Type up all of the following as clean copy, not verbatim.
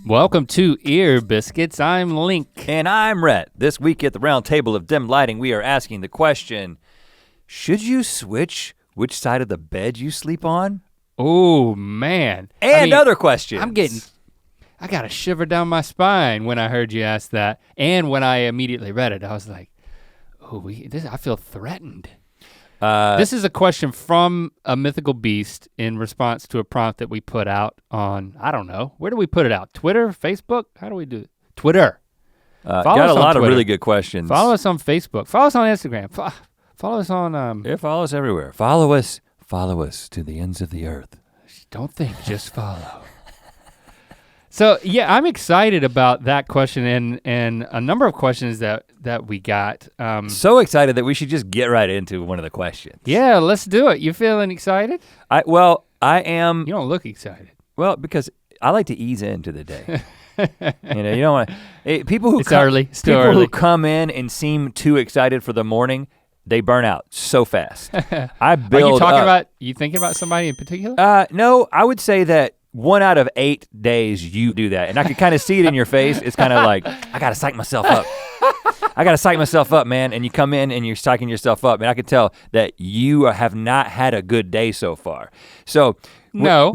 Welcome to Ear Biscuits. I'm Link. And I'm Rhett. This week at the round table of dim lighting, we are asking the question, should you switch which side of the bed you sleep on? Oh man. And other questions. I got a shiver down my spine when I heard you ask that. And when I immediately read it, I was like, I feel threatened. This is a question from a mythical beast in response to a prompt that we put out on, I don't know, where do we put it out? Twitter, Facebook? How do we do it? Twitter. Got a lot of really good questions. Follow us on Facebook. Follow us on Instagram. Follow us on follow us everywhere. Follow us to the ends of the earth. Don't think, just follow. So yeah, I'm excited about that question and a number of questions that we got. So excited that we should just get right into one of the questions. Yeah, let's do it. You feeling excited? I am. You don't look excited. Well, because I like to ease into the day. You don't want people who who come in and seem too excited for the morning, they burn out so fast. Are you thinking about somebody in particular? No, I would say that 1 out of 8 days you do that. And I could kind of see it in your face. It's kind of like, I gotta psych myself up. I gotta psych myself up, man. And you come in and you're psyching yourself up. And I can tell that you have not had a good day so far. So, No.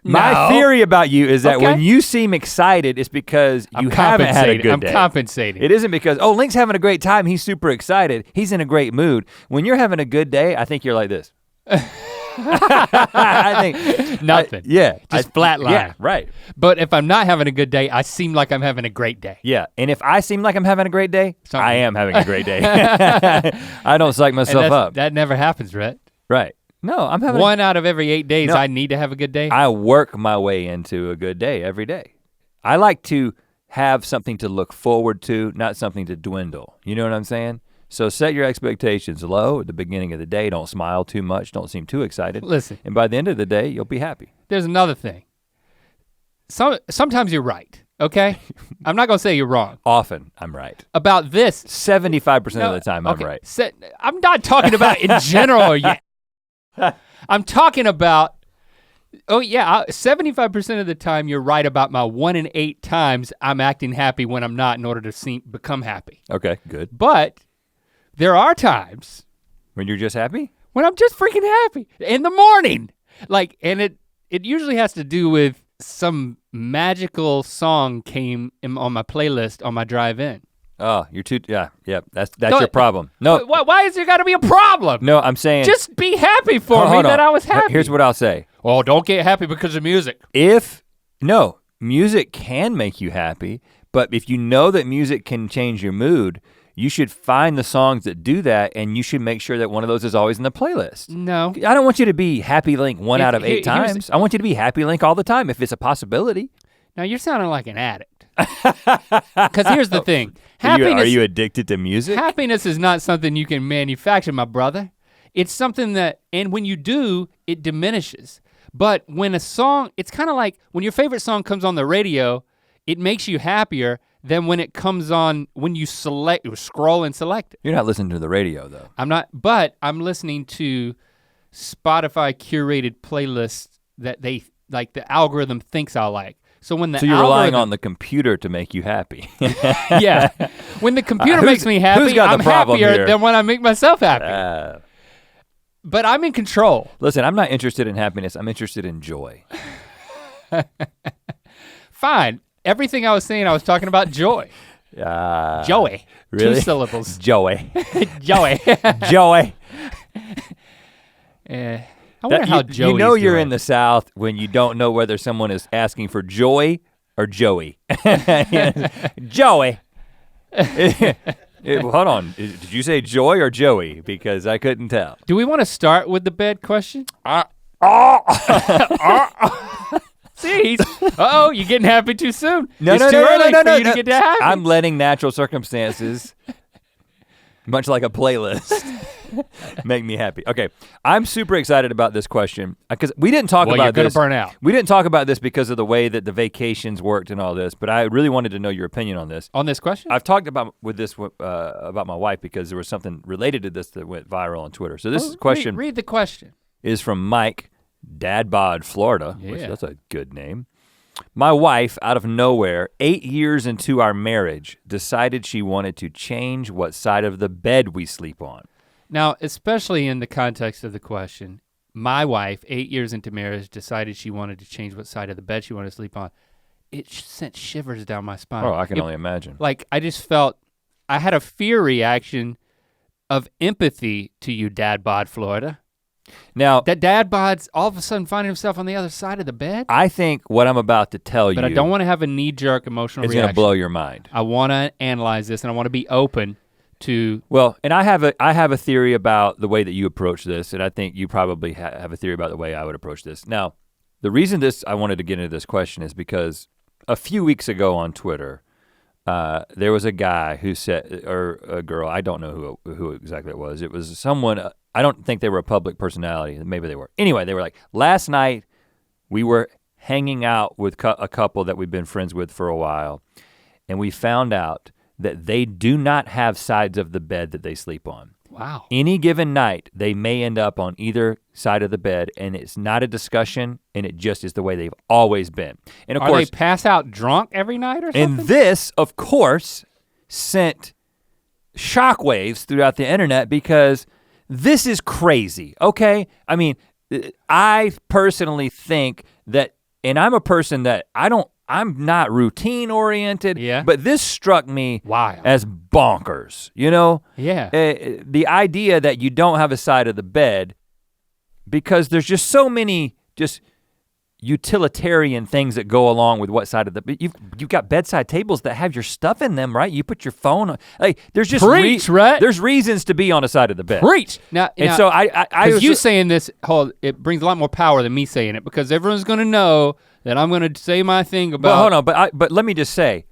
My theory about you is that when you seem excited, it's because you haven't had a good day. I'm compensating. It isn't because, Link's having a great time, he's super excited, he's in a great mood. When you're having a good day, I think you're like this. I think nothing. Just flat line. Yeah, right. But if I'm not having a good day, I seem like I'm having a great day. Yeah, and if I seem like I'm having a great day, I am having a great day. I don't psych myself up. That never happens, Rhett. Right. No, I'm having 1 out of every 8 days I need to have a good day. I work my way into a good day every day. I like to have something to look forward to, not something to dwindle. You know what I'm saying? So set your expectations low at the beginning of the day. Don't smile too much. Don't seem too excited. Listen. And by the end of the day, you'll be happy. There's another thing. Sometimes you're right, okay? I'm not gonna say you're wrong. Often I'm right. About this. 75% of the time I'm right. I'm not talking about in general yet. I'm talking about, 75% of the time you're right about my 1 in 8 times I'm acting happy when I'm not in order to become happy. Okay, good. But there are times when you're just happy? When I'm just freaking happy in the morning. And it usually has to do with some magical song came on my playlist on my drive in. Oh, that's your problem. No. Why is there gotta be a problem? No, I'm saying. Just be happy for me that I was happy. Here's what I'll say. Oh, don't get happy because of music. Music can make you happy, but if you know that music can change your mood, you should find the songs that do that and you should make sure that one of those is always in the playlist. No. I don't want you to be Happy Link 1 out of 8 times. I want you to be Happy Link all the time if it's a possibility. Now you're sounding like an addict. Because here's the thing. Are you addicted to music? Happiness is not something you can manufacture, my brother. It's something and when you do, it diminishes. But when it's kind of like when your favorite song comes on the radio, it makes you happier than when it comes on, when you scroll and select it. You're not listening to the radio though. I'm not, but I'm listening to Spotify curated playlists that the algorithm thinks I like. So you're relying on the computer to make you happy. Yeah, when the computer makes me happy, I'm happier than when I make myself happy. But I'm in control. Listen, I'm not interested in happiness, I'm interested in joy. Fine, everything I was saying, I was talking about joy. Joey, really? 2 syllables. Joey. Joey. Joey. I wonder how Joey's you're in the South when you don't know whether someone is asking for joy or Joey. Joey. Hold on, did you say Joy or Joey? Because I couldn't tell. Do we want to start with the bed question? See, you're getting happy too soon. No, it's too early for you to get happy. I'm letting natural circumstances, much like a playlist, make me happy. Okay, I'm super excited about this question because we didn't talk about you're this. Gonna burn out. We didn't talk about this because of the way that the vacations worked and all this, but I really wanted to know your opinion on this. On this question? I've talked about about my wife because there was something related to this that went viral on Twitter. So this question. Read the question. Is from Mike, Dad Bod, Florida, yeah. which that's a good name. My wife, out of nowhere, 8 years into our marriage, decided she wanted to change what side of the bed we sleep on. Now, especially in the context of the question, my wife, 8 years into marriage, decided she wanted to change what side of the bed she wanted to sleep on. It sent shivers down my spine. Oh, I can only imagine. Like, I just felt, I had a fear reaction of empathy to you, Dad Bod Florida. Now, that Dad Bod's all of a sudden finding himself on the other side of the bed? I think what I'm about to tell you. But I don't wanna have a knee-jerk emotional reaction. It's gonna blow your mind. I wanna analyze this and I wanna be open to. Well, and I have a theory about the way that you approach this, and I think you probably have a theory about the way I would approach this. Now, the reason I wanted to get into this question is because a few weeks ago on Twitter, there was a guy who said, or a girl, I don't know who exactly it was. It was someone, I don't think they were a public personality, maybe they were. Anyway, they were like, last night we were hanging out with a couple that we've been friends with for a while, and we found out that they do not have sides of the bed that they sleep on. Wow. Any given night, they may end up on either side of the bed, and it's not a discussion, and it just is the way they've always been. And of Are course, they pass out drunk every night or something? And this, of course, sent shockwaves throughout the internet because this is crazy, okay? I mean, I personally think that, and I'm a person that I'm not routine oriented, but this struck me as bonkers, you know? Yeah. The idea that you don't have a side of the bed because there's just so many just utilitarian things that go along with what side of the, you've got bedside tables that have your stuff in them, right? You put your phone on, like there's just Rhett. There's reasons to be on a side of the bed. Preach. Now, so I was you saying this, it brings a lot more power than me saying it because everyone's gonna know that I'm gonna say my thing about. Well, hold on, but let me just say,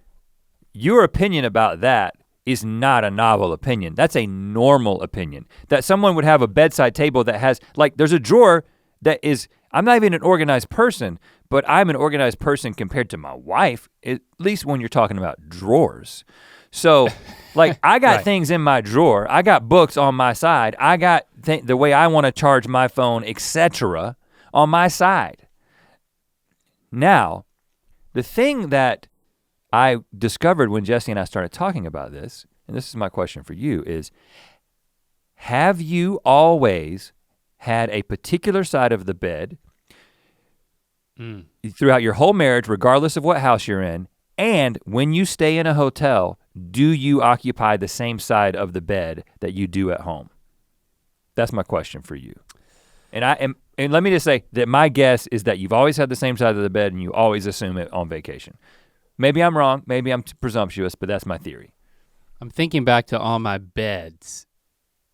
your opinion about that is not a novel opinion. That's a normal opinion. That someone would have a bedside table that has, like there's a drawer that is, I'm not even an organized person, but I'm an organized person compared to my wife, at least when you're talking about drawers. So like I got things in my drawer, I got books on my side, I got the way I wanna charge my phone, etc. on my side. Now, the thing that I discovered when Jesse and I started talking about this, and this is my question for you, is have you always had a particular side of the bed throughout your whole marriage, regardless of what house you're in, and when you stay in a hotel, do you occupy the same side of the bed that you do at home? That's my question for you. And let me just say that my guess is that you've always had the same side of the bed and you always assume it on vacation. Maybe I'm wrong, maybe I'm presumptuous, but that's my theory. I'm thinking back to all my beds.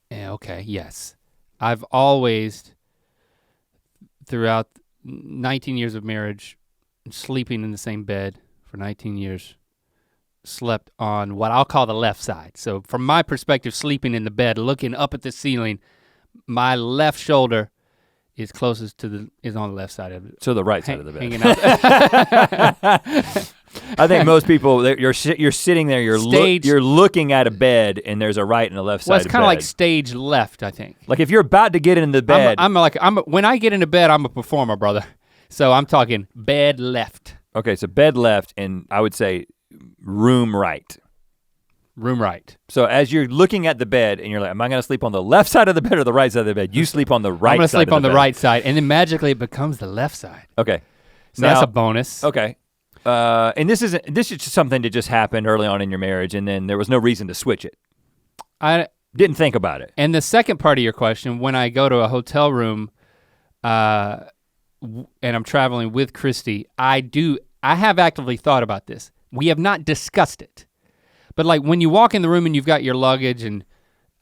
Yeah, okay, yes. I've always, throughout 19 years of marriage, sleeping in the same bed for 19 years, slept on what I'll call the left side. So from my perspective, sleeping in the bed, looking up at the ceiling, my left shoulder is closest to is on the left side of it. So the right side of the bed. Hanging out. I think most people, you're sitting there, you're looking at a bed and there's a right and a left side of the bed. Well, it's kind of like stage left, I think. Like if you're about to get into bed. When I get into bed, I'm a performer, brother. So I'm talking bed left. Okay, so bed left and I would say room right. Room right. So as you're looking at the bed and you're like, am I gonna sleep on the left side of the bed or the right side of the bed? You sleep on the right side. I'm gonna sleep on the right side and then magically it becomes the left side. Okay. So that's a bonus. Okay. And this is just something that just happened early on in your marriage and then there was no reason to switch it. I didn't think about it. And the second part of your question, when I go to a hotel room and I'm traveling with Christy, I have actively thought about this. We have not discussed it. But like when you walk in the room and you've got your luggage and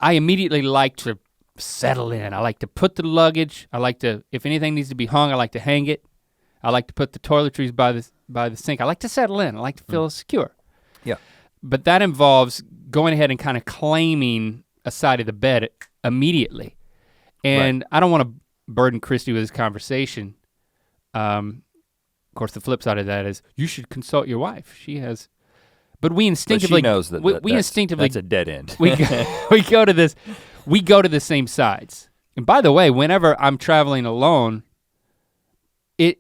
I immediately like to settle in. I like to put the luggage, I like to, if anything needs to be hung, I like to hang it. I like to put the toiletries by the sink. I like to settle in, I like to feel secure. Yeah. But that involves going ahead and kind of claiming a side of the bed immediately. And I don't wanna burden Christy with this conversation. Of course, the flip side of that is you should consult your wife. She has, but we instinctively, but she knows that we instinctively, that's a dead end. we go to the same sides. And by the way, whenever I'm traveling alone,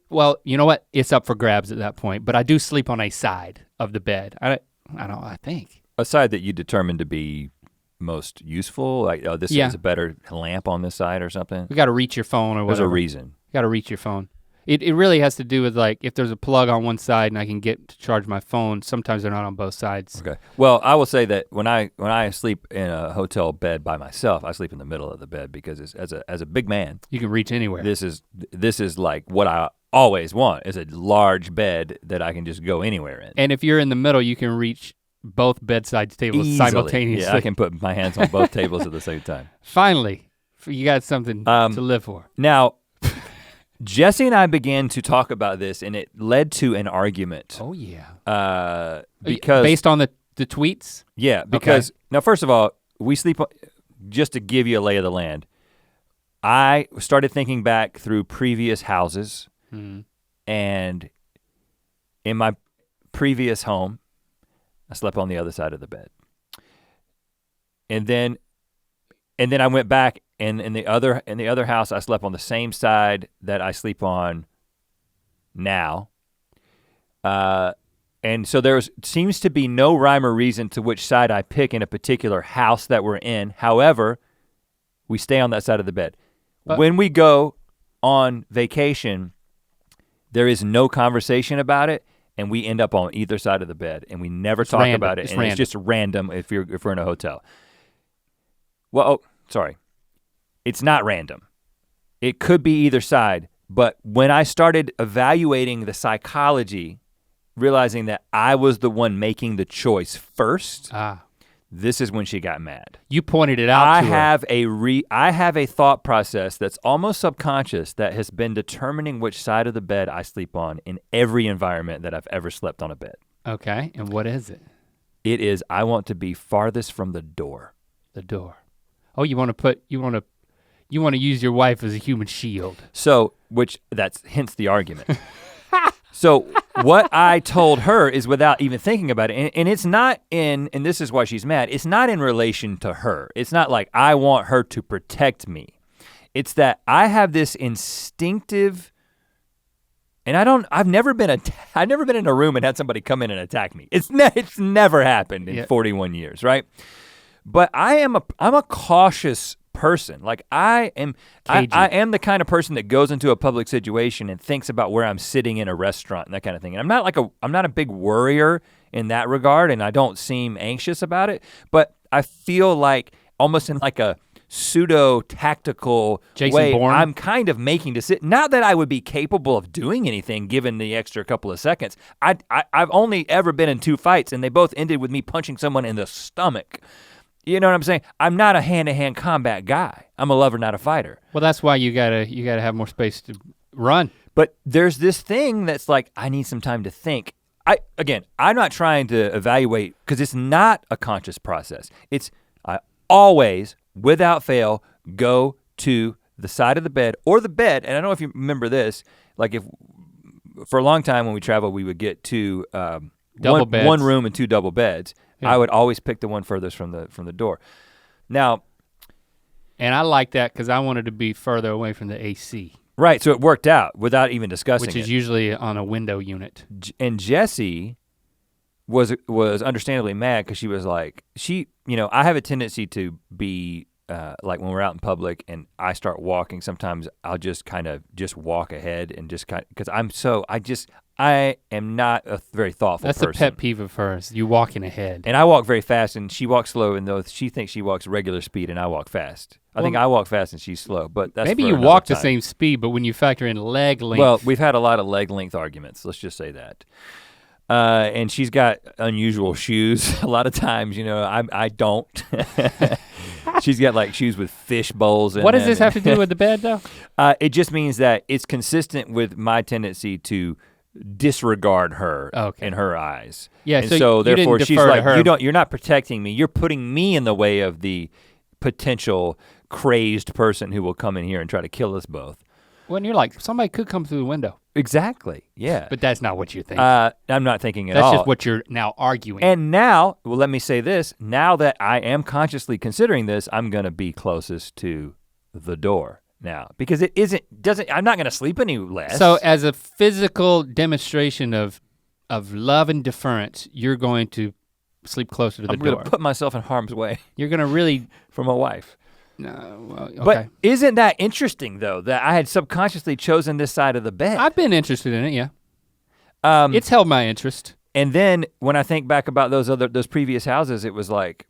Well, you know what? It's up for grabs at that point, but I do sleep on a side of the bed. I think. A side that you determine to be most useful? Like, oh, this is a better lamp on this side or something? We gotta reach your phone or whatever. There's a reason. You gotta reach your phone. It really has to do with like, if there's a plug on one side and I can get to charge my phone, sometimes they're not on both sides. Okay, well, I will say that when I sleep in a hotel bed by myself, I sleep in the middle of the bed because as a big man. You can reach anywhere. This is like what I always want, is a large bed that I can just go anywhere in. And if you're in the middle, you can reach both bedside tables Easily. simultaneously. Yeah, I can put my hands on both tables at the same time. Finally, you got something to live for. Now, Jesse and I began to talk about this and it led to an argument. Oh yeah. Because based on the tweets? Yeah, because now first of all, we sleep, just to give you a lay of the land, I started thinking back through previous houses and in my previous home, I slept on the other side of the bed. And then I went back and in the other house I slept on the same side that I sleep on now. And so there seems to be no rhyme or reason to which side I pick in a particular house that we're in. However, we stay on that side of the bed. When we go on vacation, there is no conversation about it. And we end up on either side of the bed and we never talk about it. It's just random if we're in a hotel. Well, sorry. It's not random. It could be either side, but when I started evaluating the psychology, realizing that I was the one making the choice first, this is when she got mad. You pointed it out to her. I have a thought process that's almost subconscious that has been determining which side of the bed I sleep on in every environment that I've ever slept on a bed. Okay, and what is it? It is, I want to be farthest from the door. The door. Oh, you want to use your wife as a human shield. So, that's hence the argument. So what I told her is without even thinking about it, and it's not and this is why she's mad, it's not in relation to her. It's not like I want her to protect me. It's that I have this instinctive, and I've never been in a room and had somebody come in and attack me. It's never happened in 41 years, right? But I'm a cautious person. Like I am the kind of person that goes into a public situation and thinks about where I'm sitting in a restaurant and that kind of thing. And I'm not a big worrier in that regard, and I don't seem anxious about it, but I feel like almost in like a pseudo tactical way, Bourne. I'm kind of making decisions. Not that I would be capable of doing anything given the extra couple of seconds. I've only ever been in 2 fights and they both ended with me punching someone in the stomach. You know what I'm saying? I'm not a hand-to-hand combat guy. I'm a lover, not a fighter. Well, that's why you gotta have more space to run. But there's this thing that's like, I need some time to think. I'm not trying to evaluate, because it's not a conscious process. I always, without fail, go to the side of the bed or the bed, and I don't know if you remember this, like for a long time when we traveled, we would get two double beds. One room and 2 double beds. Yeah. I would always pick the one furthest from the door. Now, and I like that because I wanted to be further away from the AC. Right, so it worked out without even discussing it. Which is usually on a window unit. And Jessie was understandably mad because she was like, I have a tendency to be like when we're out in public and I start walking, sometimes I'll just kind of just walk ahead and just because I am not a very thoughtful person. That's a pet peeve of hers, you walking ahead. And I walk very fast and she walks slow, and though she thinks she walks regular speed and I walk fast. I think I walk fast and she's slow, but that's maybe you walk the same speed, but when you factor in leg length. Well, we've had a lot of leg length arguments, let's just say that. And she's got unusual shoes. A lot of times, I don't. She's got like shoes with fish bowls in them. What does this have to do with the bed though? It just means that it's consistent with my tendency to disregard her in her eyes. Yeah, and so therefore she's like, you're not protecting me. You're putting me in the way of the potential crazed person who will come in here and try to kill us both. When you're like, somebody could come through the window. Exactly, yeah. But that's not what you think. I'm not thinking at all. That's just what you're now arguing. And now, well, let me say this, now that I am consciously considering this, I'm gonna be closest to the door. now because I'm not gonna sleep any less. So as a physical demonstration of love and deference, you're going to sleep closer to the door. I'm gonna put myself in harm's way. You're gonna really, for my wife. No, well, okay. But isn't that interesting though, that I had subconsciously chosen this side of the bed? I've been interested in it, yeah. It's held my interest. And then when I think back about those previous houses, it was like,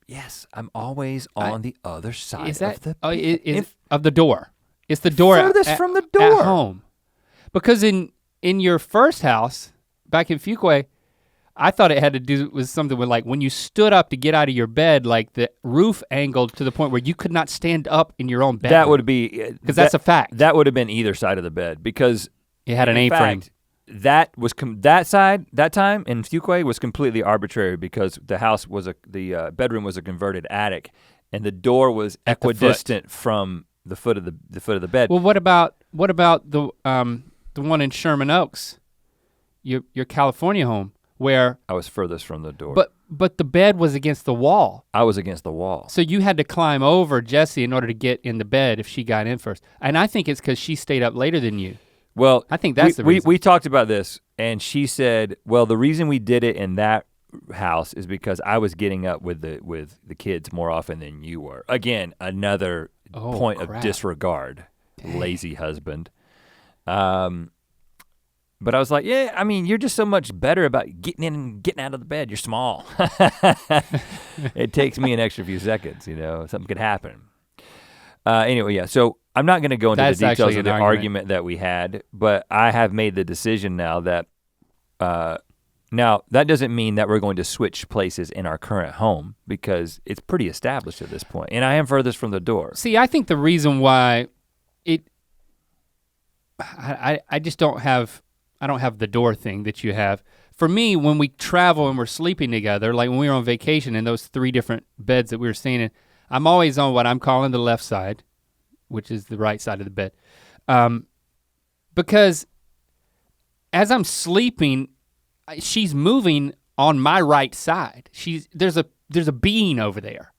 yes, I'm always on the other side of the bed. Of the door. It's the door furthest from the door. At home. Because in your first house, back in Fuquay, I thought it had to do with something with like when you stood up to get out of your bed, like the roof angled to the point where you could not stand up in your own bed. That would be, because that's a fact. That would have been either side of the bed because it had an A-frame. That time in Fuquay was completely arbitrary because the house was the bedroom was a converted attic, and the door was equidistant from the foot of the bed. Well, what about the one in Sherman Oaks, your California home, where I was furthest from the door. But the bed was against the wall. I was against the wall. So you had to climb over Jessie in order to get in the bed if she got in first. And I think it's because she stayed up later than you. Well, I think that's the reason. We talked about this and she said, well, the reason we did it in that house is because I was getting up with the kids more often than you were. Again, another point of disregard. Dang. Lazy husband. But I was like, yeah, I mean, you're just so much better about getting in and getting out of the bed. You're small. It takes me an extra few seconds, something could happen. Anyway, yeah, so I'm not gonna go into the details of the argument that we had, but I have made the decision now that, now that doesn't mean that we're going to switch places in our current home because it's pretty established at this point, and I am furthest from the door. See, I think the reason why I just don't have the door thing that you have. For me, when we travel and we're sleeping together, like when we were on vacation in those 3 different beds that we were staying in, I'm always on what I'm calling the left side, which is the right side of the bed. Because as I'm sleeping, she's moving on my right side. There's a being over there.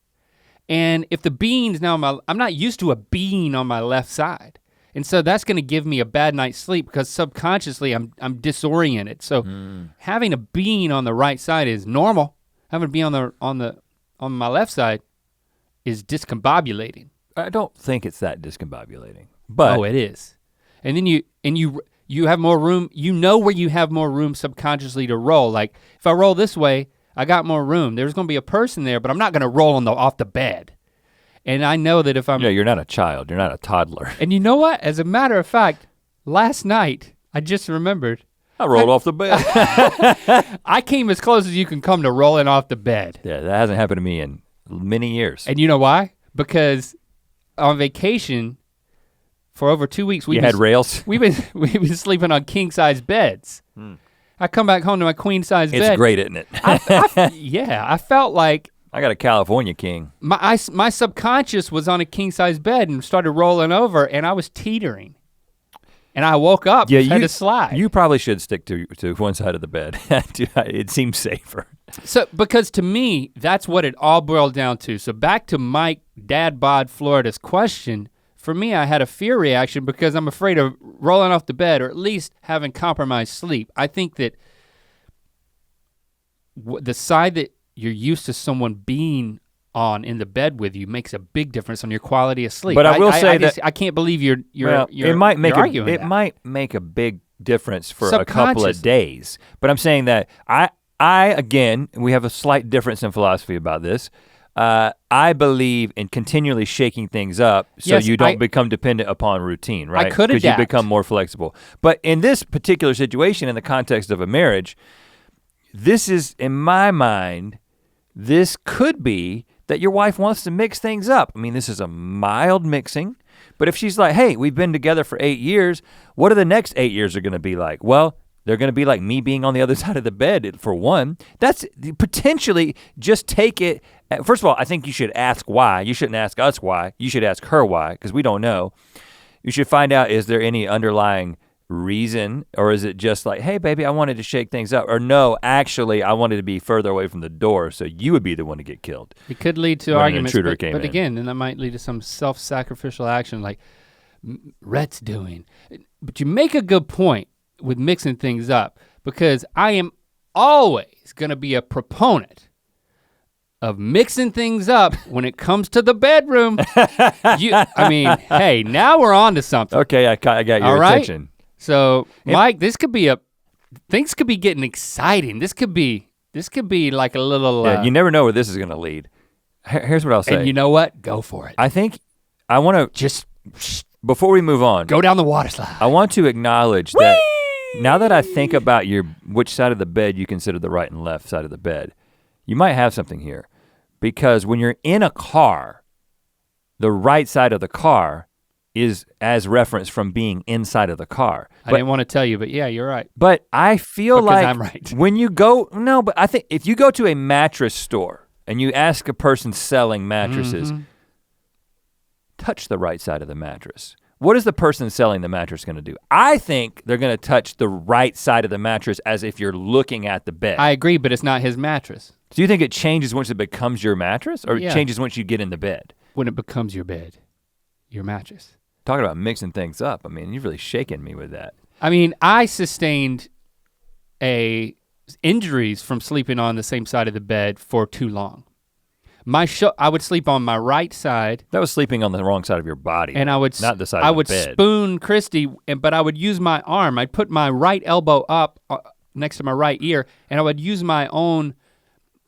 And if the being's now I'm not used to a being on my left side. And so that's gonna give me a bad night's sleep because subconsciously I'm disoriented. So having a being on the right side is normal. Having a being on my left side is discombobulating. I don't think it's that discombobulating, but it is. And then you have more room. You know where you have more room subconsciously to roll. Like if I roll this way, I got more room. There's gonna be a person there, but I'm not gonna roll off the bed. And I know that if I'm— Yeah, you're not a child, you're not a toddler. And you know what? As a matter of fact, last night, I just remembered. I rolled off the bed. I came as close as you can come to rolling off the bed. Yeah, that hasn't happened to me in many years. And you know why? Because on vacation for over 2 weeks, you had rails? We've been sleeping on king size beds. I come back home to my queen size bed. It's great, isn't it? I felt like I got a California king. My subconscious was on a king size bed and started rolling over and I was teetering. And I woke up and had to slide. You probably should stick to one side of the bed. It seems safer. So, because to me, that's what it all boiled down to. So back to Mike Dad Bod Florida's question, for me I had a fear reaction because I'm afraid of rolling off the bed or at least having compromised sleep. I think that the side that you're used to someone being on in the bed with you makes a big difference on your quality of sleep. But I will say that I can't believe you're it might make arguing it that. might make a big difference for a couple of days. But I'm saying that I again, we have a slight difference in philosophy about this. I believe in continually shaking things up so you don't become dependent upon routine, right? I could adapt. Because you become more flexible. But in this particular situation, in the context of a marriage, this is, in my mind, this could be that your wife wants to mix things up. I mean, this is a mild mixing, but if she's like, hey, we've been together for 8 years, what are the next 8 years are gonna be like? Well, they're gonna be like me being on the other side of the bed for one. That's potentially, just take it. First of all, I think you should ask why. You shouldn't ask us why. You should ask her why, because we don't know. You should find out, is there any underlying reason, or is it just like, hey baby, I wanted to shake things up, or no, actually I wanted to be further away from the door so you would be the one to get killed? It could lead to when arguments, an intruder came but in. again, then that might lead to some self-sacrificial action like Rhett's doing. But you make a good point with mixing things up, because I am always gonna be a proponent of mixing things up when it comes to the bedroom. I mean, hey, now we're on to something. Okay, I got your attention. So Mike, things could be getting exciting. This could be like a little. Yeah, you never know where this is gonna lead. Here's what I'll say. And you know what? Go for it. I think I wanna Just before we move on. go down the water slide. I want to acknowledge that now that I think about which side of the bed you consider the right and left side of the bed, you might have something here. Because when you're in a car, the right side of the car is as reference from being inside of the car. I didn't want to tell you, but yeah, you're right. But I feel Because like I'm right. when you go, no, but I think if you go to a mattress store and you ask a person selling mattresses, touch the right side of the mattress. What is the person selling the mattress gonna do? I think they're gonna touch the right side of the mattress as if you're looking at the bed. I agree, but it's not his mattress. Do you think it changes once it becomes your mattress, or Yeah. it changes once you get in the bed? When it becomes your bed, your mattress. Talking about mixing things up, I mean, you've really shaken me with that. I mean, I sustained injuries from sleeping on the same side of the bed for too long. I would sleep on my right side. That was sleeping on the wrong side of your body. And I would not the side of the bed. I would spoon Christy, but I would use my arm. I'd put my right elbow up next to my right ear, and I would use my own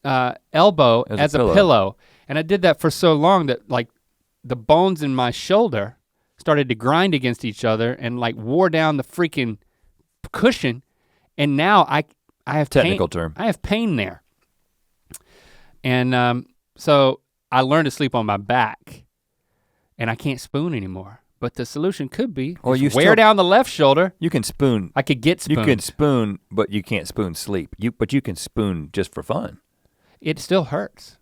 elbow as a pillow. And I did that for so long that like the bones in my shoulder started to grind against each other and like wore down the freaking cushion. And now I have technical term. I have pain there. And so I learned to sleep on my back, and I can't spoon anymore. But the solution could be wear down the left shoulder. You can spoon. I could get spoon. You can spoon, but you can't spoon sleep. But you can spoon just for fun. It still hurts.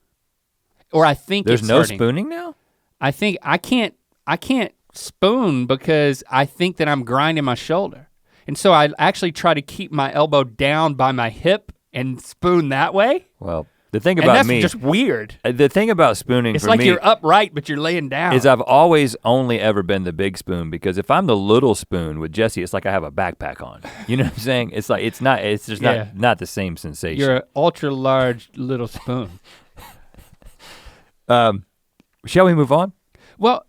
Or I think there's it's no hurting. spooning now? I think I can't spoon because I think that I'm grinding my shoulder. And so I actually try to keep my elbow down by my hip and spoon that way. Well, the thing about me, that's just weird. The thing about spooning it's for like me, you're upright, but you're laying down. is I've always only ever been the big spoon, because if I'm the little spoon with Jesse, it's like I have a backpack on. You know what I'm saying? It's like it's just not the same sensation. You're an ultra large little spoon. Shall we move on? Well,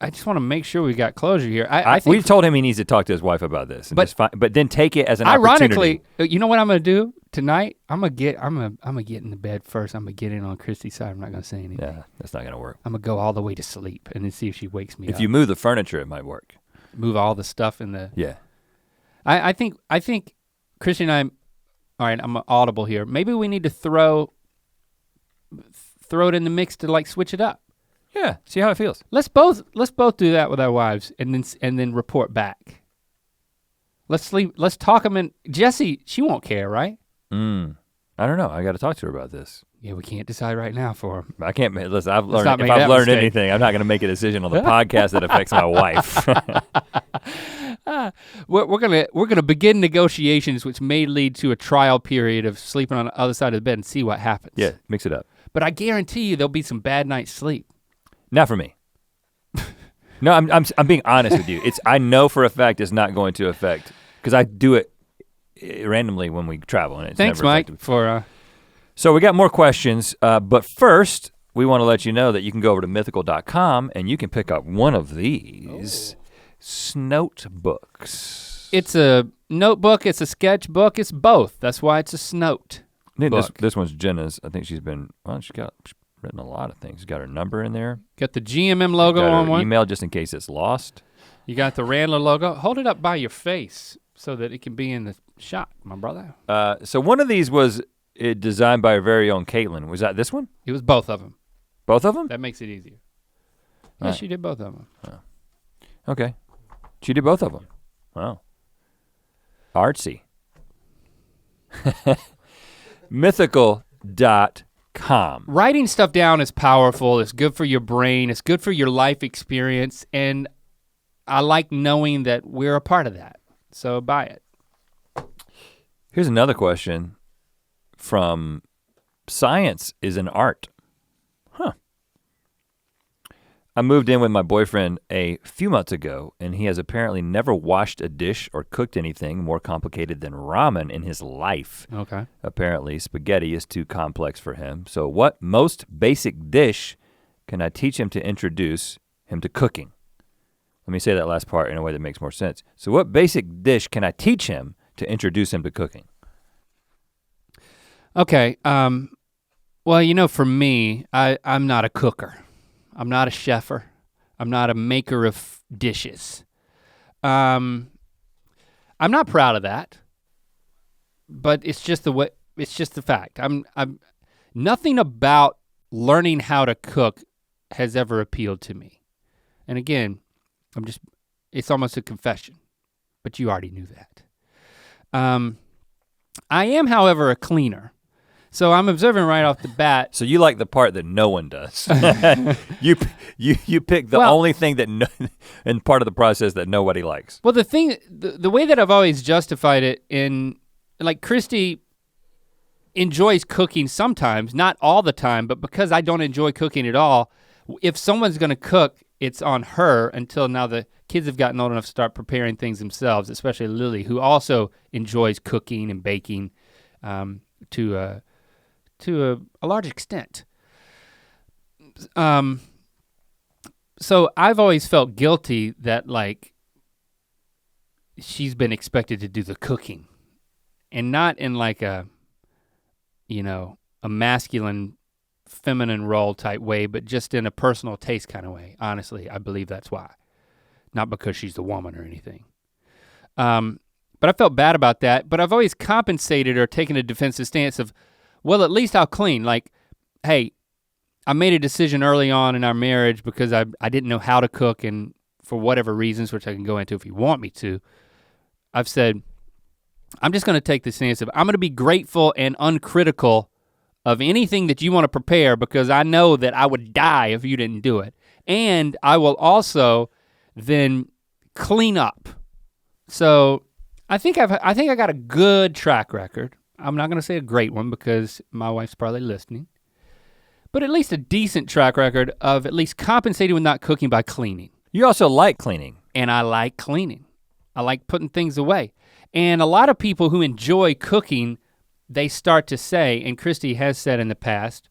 I just want to make sure we got closure here. I think we told him he needs to talk to his wife about this, and but then take it as an ironically, opportunity. you know what I'm gonna do tonight? I'm gonna get in the bed first. I'm gonna get in on Christy's side. I'm not gonna say anything. Yeah, that's not gonna work. I'm gonna go all the way to sleep and then see if she wakes me up. If you move the furniture, it might work. Move all the stuff in the. Yeah. I think Christy and I. All right, I'm audible here. Maybe we need to throw it in the mix to like switch it up. Yeah, see how it feels. Let's both do that with our wives and then report back. Let's talk them in. Jesse, she won't care, right? I don't know. I got to talk to her about this. Yeah, we can't decide right now for her. I can't. Listen, if I've learned anything, I'm not going to make a decision on the podcast that affects my wife. We're gonna begin negotiations, which may lead to a trial period of sleeping on the other side of the bed and see what happens. Yeah, mix it up. But I guarantee you, there'll be some bad night's sleep. Not for me. No, I'm being honest with you. I know for a fact it's not going to affect, because I do it randomly when we travel, and it's Thanks, never Mike, affected. for. So we got more questions, but first we want to let you know that you can go over to mythical.com and you can pick up one of these snote books. It's a notebook. It's a sketchbook. It's both. That's why it's a snote. This one's Jenna's. I think she's written a lot of things. She's got her number in there. Got the GMM logo on one. Email just in case it's lost. You got the Randler logo. Hold it up by your face so that it can be in the shot, my brother. So one of these was designed by our very own Caitlin. Was that this one? It was both of them. Both of them? That makes it easier. Yeah, she did both of them. Oh. Okay. She did both of them. Wow. Artsy. Mythical.com. Writing stuff down is powerful. It's good for your brain. It's good for your life experience. And I like knowing that we're a part of that. So buy it. Here's another question from Science is an Art. I moved in with my boyfriend a few months ago, and he has apparently never washed a dish or cooked anything more complicated than ramen in his life. Okay. Apparently, spaghetti is too complex for him. So what most basic dish can I teach him to introduce him to cooking? Let me say that last part in a way that makes more sense. So what basic dish can I teach him to introduce him to cooking? Okay, well, for me, I'm not a cooker. I'm not a chefer. I'm not a maker of dishes. I'm not proud of that, but it's just the fact. I'm nothing about learning how to cook has ever appealed to me. And again, it's almost a confession, but you already knew that. I am, however, a cleaner. So I'm observing right off the bat. So you like the part that no one does. you pick the only thing that and part of the process that nobody likes. Well, the way that I've always justified it like Christy enjoys cooking sometimes, not all the time, but because I don't enjoy cooking at all, if someone's gonna cook, it's on her until now the kids have gotten old enough to start preparing things themselves, especially Lily, who also enjoys cooking and baking to a large extent. So I've always felt guilty that like she's been expected to do the cooking and not in like a masculine, feminine role type way, but just in a personal taste kind of way. Honestly, I believe that's why. Not because she's the woman or anything. But I felt bad about that, but I've always compensated or taken a defensive stance of, well, at least I'll clean. Like, hey, I made a decision early on in our marriage because I didn't know how to cook, and for whatever reasons, which I can go into if you want me to, I've said, I'm just gonna take the stance of, I'm gonna be grateful and uncritical of anything that you wanna prepare because I know that I would die if you didn't do it. And I will also then clean up. So I think I got a good track record. I'm not gonna say a great one because my wife's probably listening, but at least a decent track record of at least compensating with not cooking by cleaning. You also like cleaning. And I like cleaning. I like putting things away. And a lot of people who enjoy cooking, they start to say, and Christy has said in the past,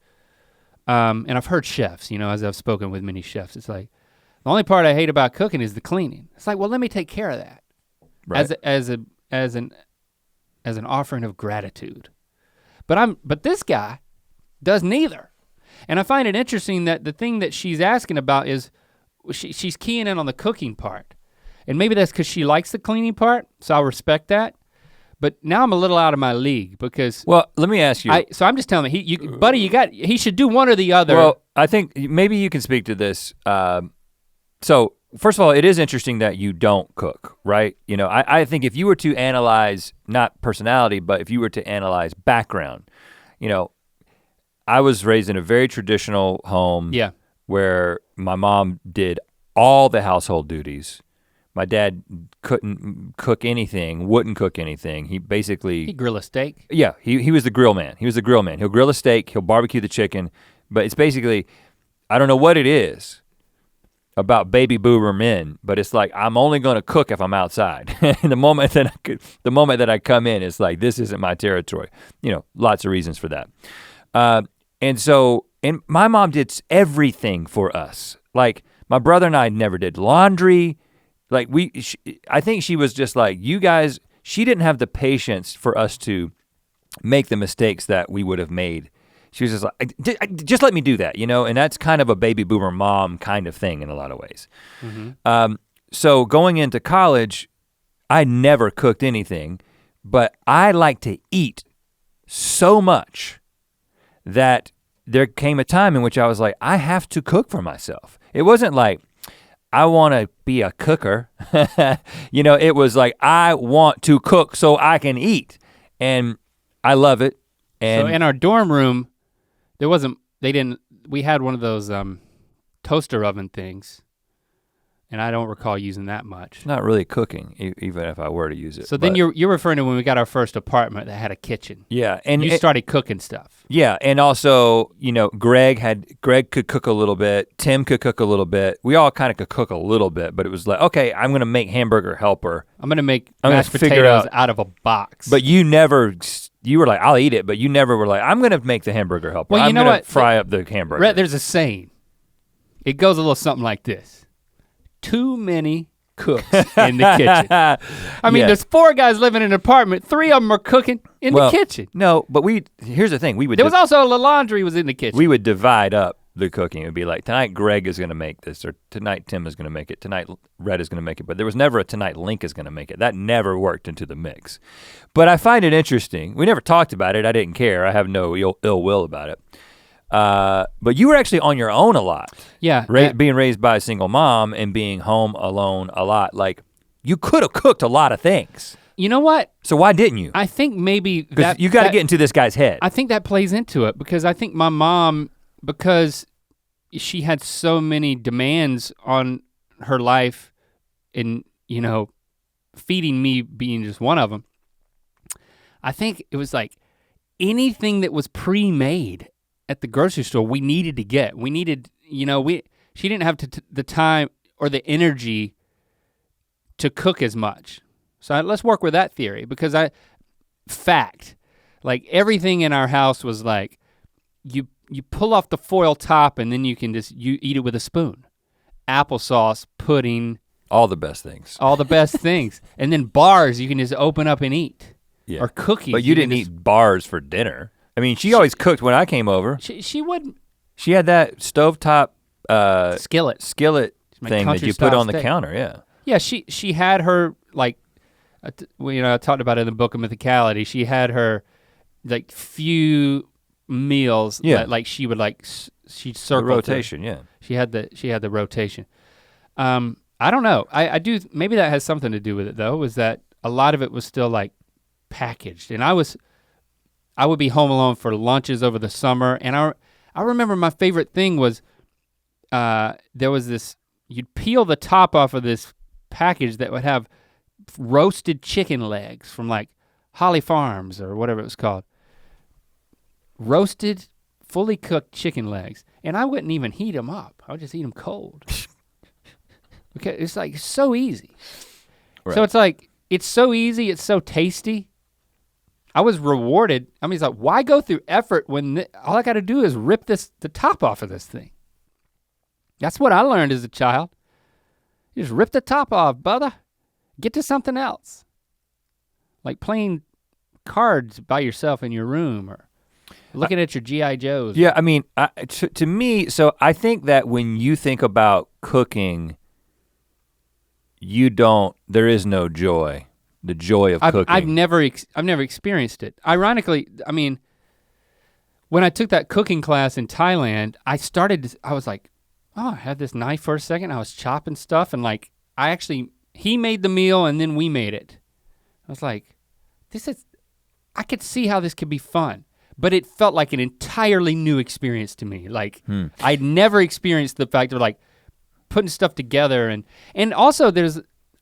and I've heard chefs, as I've spoken with many chefs, it's like, the only part I hate about cooking is the cleaning. It's like, well, let me take care of that. Right. As an offering of gratitude. But this guy does neither. And I find it interesting that the thing that she's asking about is she's keying in on the cooking part. And maybe that's because she likes the cleaning part, so I'll respect that. But now I'm a little out of my league because— Well, let me ask you. So I'm just telling him, buddy, he should do one or the other. Well, I think maybe you can speak to this. So first of all, it is interesting that you don't cook, right? I think if you were to analyze, not personality, but if you were to analyze background, I was raised in a very traditional home where my mom did all the household duties. My dad couldn't cook anything, wouldn't cook anything. He'd grill a steak? Yeah, he was the grill man. He was the grill man. He'll grill a steak, he'll barbecue the chicken, but it's basically, I don't know what it is about baby boomer men, but it's like, I'm only gonna cook if I'm outside. And the moment that I come in, it's like, this isn't my territory. Lots of reasons for that. And my mom did everything for us. Like my brother and I never did laundry. Like I think she was just like, you guys, she didn't have the patience for us to make the mistakes that we would have made. She was just like, just let me do that, and that's kind of a baby boomer mom kind of thing in a lot of ways. Mm-hmm. So going into college, I never cooked anything, but I like to eat so much that there came a time in which I was like, I have to cook for myself. It wasn't like, I wanna be a cooker. It was like, I want to cook so I can eat. And I love it. And so in our dorm room, we had one of those toaster oven things. and I don't recall using that much. It's not really cooking, even if I were to use it. So then you're referring to when we got our first apartment that had a kitchen. Yeah, and you started cooking stuff. Yeah, and also, Greg could cook a little bit, Tim could cook a little bit. We all kind of could cook a little bit, but it was like, okay, I'm gonna make hamburger helper. I'm gonna make mashed potatoes out of a box. But you were like, I'll eat it, but you never were like, I'm gonna make the hamburger helper. Well, I'm gonna fry up the hamburger. Rhett, there's a saying. It goes a little something like this. Too many cooks in the kitchen. I mean, there's 4 guys living in an apartment, 3 of them are cooking in the kitchen. No, but here's the thing, there was also the laundry was in the kitchen. We would divide up the cooking. It would be like, tonight Greg is gonna make this, or tonight Tim is gonna make it, tonight Rhett is gonna make it, but there was never a tonight Link is gonna make it. That never worked into the mix. But I find it interesting. We never talked about it, I didn't care. I have no ill will about it. But you were actually on your own a lot. Yeah. Being raised by a single mom and being home alone a lot. Like, you could have cooked a lot of things. You know what? So why didn't you? I think maybe that you got to get into this guy's head. I think that plays into it because I think my mom, because she had so many demands on her life and, feeding me being just one of them, I think it was like anything that was pre-made at the grocery store we needed to get. We needed, she didn't have the time or the energy to cook as much. So let's work with that theory because like everything in our house was like, you pull off the foil top and then you eat it with a spoon. Applesauce, pudding. All the best things. All the best things. And then bars you can just open up and eat. Yeah. Or cookies. But you didn't eat bars for dinner. I mean, she always cooked when I came over. She wouldn't. She had that stovetop skillet thing that you put on the counter, yeah. Yeah, she had her like, I talked about it in the book of Mythicality. She had her like few meals that like she would like she'd circle the rotation, yeah. She had the rotation. I don't know. I do maybe that has something to do with it though. Was that a lot of it was still like packaged, and I would be home alone for lunches over the summer, and I remember my favorite thing was there was this, you'd peel the top off of this package that would have roasted chicken legs from like Holly Farms or whatever it was called. Roasted, fully cooked chicken legs, and I wouldn't even heat them up. I would just eat them cold. Okay, it's like so easy. Right. So it's like, it's so easy, it's so tasty. I was rewarded. I mean, it's like, why go through effort when all I gotta do is rip the top off of this thing? That's what I learned as a child. You just rip the top off, brother. Get to something else. Like playing cards by yourself in your room or looking at your G.I. Joes. Yeah, I mean, to me, so I think that when you think about cooking, there is no joy. The joy of cooking. I've never experienced it. Ironically, I mean, when I took that cooking class in Thailand, I was like, oh, I had this knife for a second. I was chopping stuff and like, he made the meal and then we made it. I was like, I could see how this could be fun, but it felt like an entirely new experience to me. Like I'd never experienced the fact of like putting stuff together and also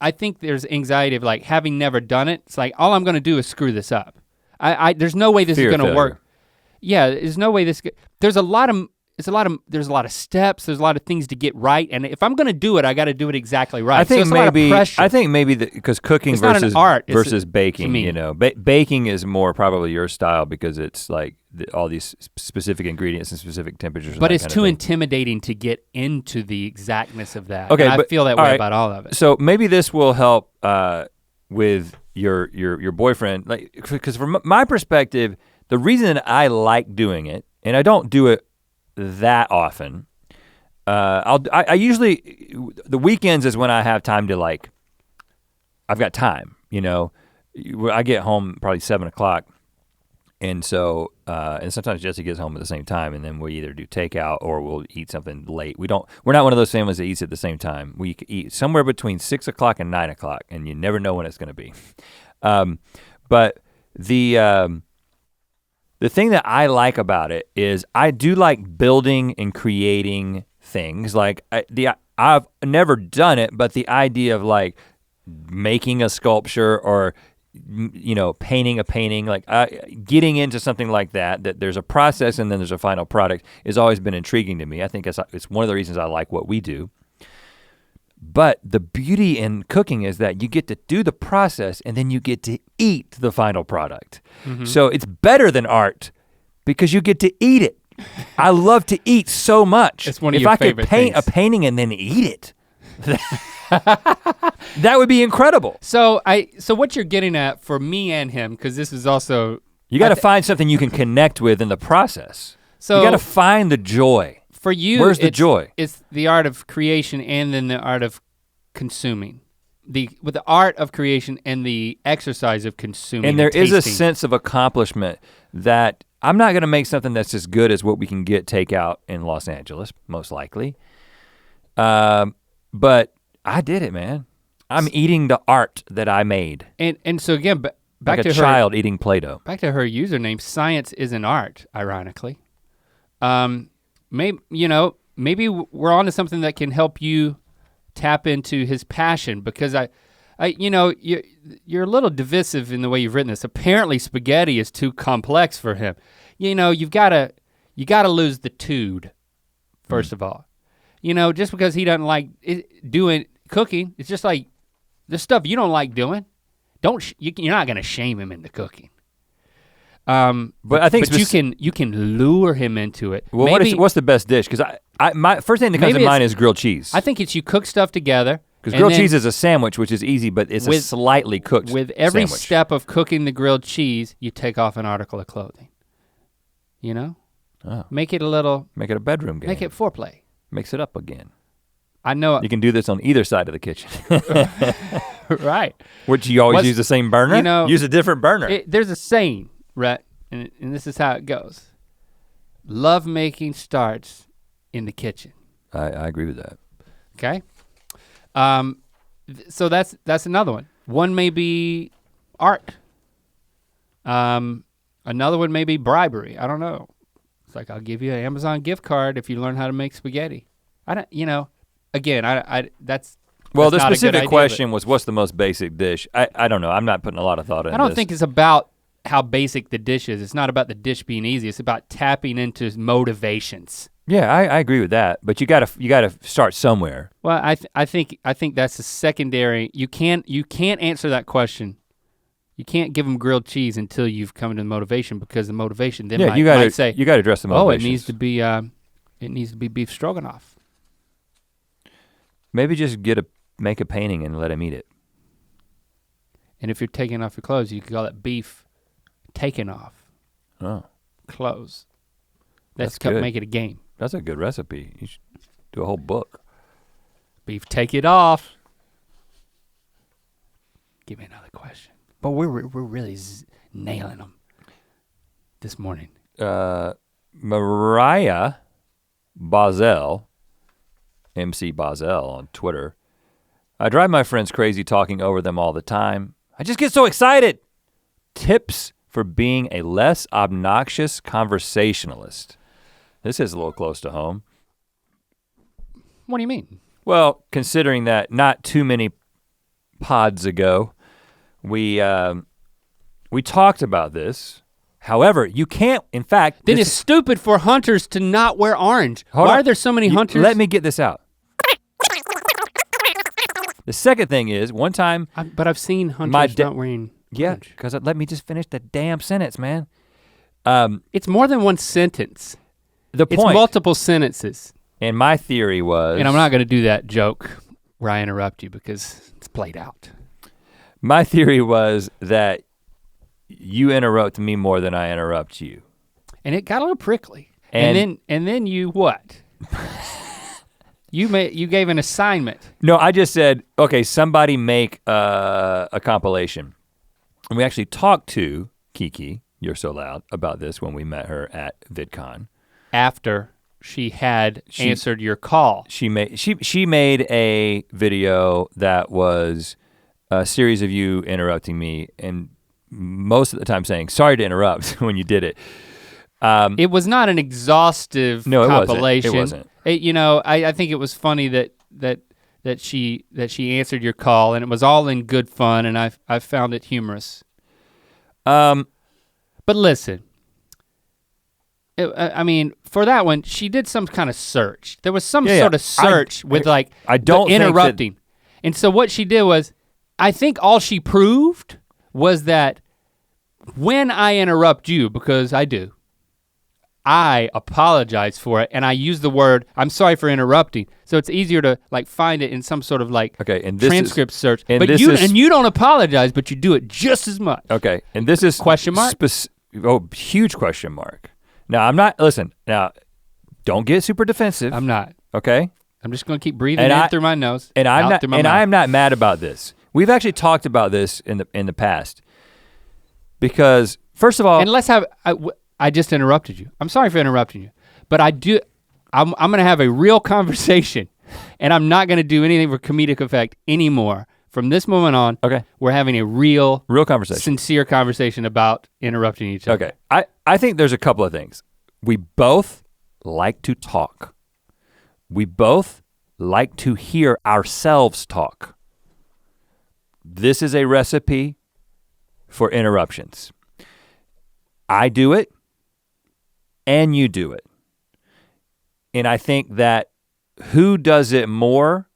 I think there's anxiety of like having never done it. It's like, all I'm gonna do is screw this up. There's no way this is gonna work. Yeah, there's no way there's a lot of steps, there's a lot of things to get right, and if I'm gonna do it, I gotta do it exactly right. I think maybe because cooking versus art, versus baking, baking is more probably your style because it's like all these specific ingredients and specific temperatures. But it's too intimidating to get into the exactness of that. Okay, I feel that way about all of it. So maybe this will help with your boyfriend, like, because from my perspective, the reason I like doing it, and I don't do it that often. I usually, the weekends is when I have time to like, I've got time, I get home probably 7:00. And so, and sometimes Jesse gets home at the same time and then we either do takeout or we'll eat something late. We're not one of those families that eats at the same time. We eat somewhere between 6:00 and 9:00 and you never know when it's gonna be. But the thing that I like about it is I do like building and creating things. Like I've never done it, but the idea of like making a sculpture or painting a painting, like getting into something like that there's a process and then there's a final product has always been intriguing to me. I think it's one of the reasons I like what we do. But the beauty in cooking is that you get to do the process and then you get to eat the final product. Mm-hmm. So it's better than art because you get to eat it. I love to eat so much. It's one of your favorite things. If I could paint a painting and then eat it, that would be incredible. So what you're getting at for me and him, because this is also you got to find something you can connect with in the process. So you got to find the joy. For you, where's the joy? It's the art of creation and then the art of consuming. With the art of creation and the exercise of consuming. And there is tasting. a sense of accomplishment that I'm not gonna make something that's as good as what we can get takeout in Los Angeles, most likely. But I did it, man. I'm eating the art that I made. And so again, back like to a child eating Play-Doh. Back to her username, science is an art, ironically. Maybe we're onto something that can help you tap into his passion, because you're a little divisive in the way you've written this. Apparently spaghetti is too complex for him. You gotta lose the tude, first of all. Just because he doesn't like doing cooking, it's just like the stuff you don't like doing. You're not gonna shame him into cooking. But I think you can lure him into it. Well, what's the best dish? Because my first thing that comes to mind is grilled cheese. I think it's you cook stuff together. Because grilled cheese is a sandwich, which is easy, but it's a slightly cooked With every sandwich. step of cooking the grilled cheese, you take off an article of clothing. Oh. Make it a bedroom game. Make it foreplay. Mix it up again. I know. You can do this on either side of the kitchen. Right. Which you always use the same burner? Use a different burner. There's a saying, Rhett, and this is how it goes. Love making starts in the kitchen. I agree with that. Okay. So that's another one. One may be art. Another one may be bribery. I don't know. It's like, I'll give you an Amazon gift card if you learn how to make spaghetti. Again, that's well, the specific question was, what's the most basic dish? I don't know. I'm not putting a lot of thought into this. I don't think it's about how basic the dish is. It's not about the dish being easy. It's about tapping into motivations. Yeah, I agree with that. But you gotta start somewhere. Well, I think that's a secondary. You can't answer that question. You can't give them grilled cheese until you've come to motivation, because the motivation then might say, you gotta address the motivation. Oh, it needs to be beef stroganoff. Maybe just make a painting and let him eat it. And if you're taking off your clothes, you can call it beef taken off. Oh. Clothes. That's good. Make it a game. That's a good recipe. You should do a whole book. Beef take it off. Give me another question. But we're really nailing them this morning. Mariah Bazel, MC Bazel on Twitter. I drive my friends crazy talking over them all the time. I just get so excited. Tips for being a less obnoxious conversationalist. This is a little close to home. What do you mean? Well, considering that not too many pods ago, we talked about this. However, you can't, in fact— Then it's stupid for hunters to not wear orange. Why are there so many hunters? Let me get this out. The second thing is, one time— But I've seen hunters not wearing orange. Yeah, because let me just finish the damn sentence, man. It's more than one sentence. It's multiple sentences. And my theory was— And I'm not gonna do that joke where I interrupt you because it's played out. My theory was that you interrupt me more than I interrupt you. And it got a little prickly. And then you what? You gave an assignment. No, I just said, okay, somebody make a compilation. And we actually talked to Kiki, You're So Loud, about this when we met her at VidCon. After she had answered your call. She made a video that was a series of you interrupting me, and most of the time saying, sorry to interrupt when you did it. It was not an exhaustive compilation. It wasn't. I think it was funny that that she answered your call, and it was all in good fun, and I found it humorous. But listen, I mean, for that one, she did some kind of search. There was some sort of search with like interrupting. And so what she did was, I think all she proved was that when I interrupt you, because I do, I apologize for it, and I use the word, I'm sorry for interrupting. So it's easier to like find it in some sort of like transcript search. But you don't apologize, but you do it just as much. Okay, and this is question mark? Huge question mark. Now I'm not, listen, now don't get super defensive. I'm not. Okay? I'm just gonna keep breathing in through my nose, and out through my mouth. I'm not mad about this. We've actually talked about this in the past. Because first of all, and let's have, I just interrupted you. I'm sorry for interrupting you, but I'm gonna have a real conversation, and I'm not gonna do anything for comedic effect anymore. From this moment on, okay, we're having a real conversation, sincere conversation about interrupting each other. Okay, I think there's a couple of things. We both like to talk. We both like to hear ourselves talk. This is a recipe for interruptions. I do it, and you do it. And I think that who does it more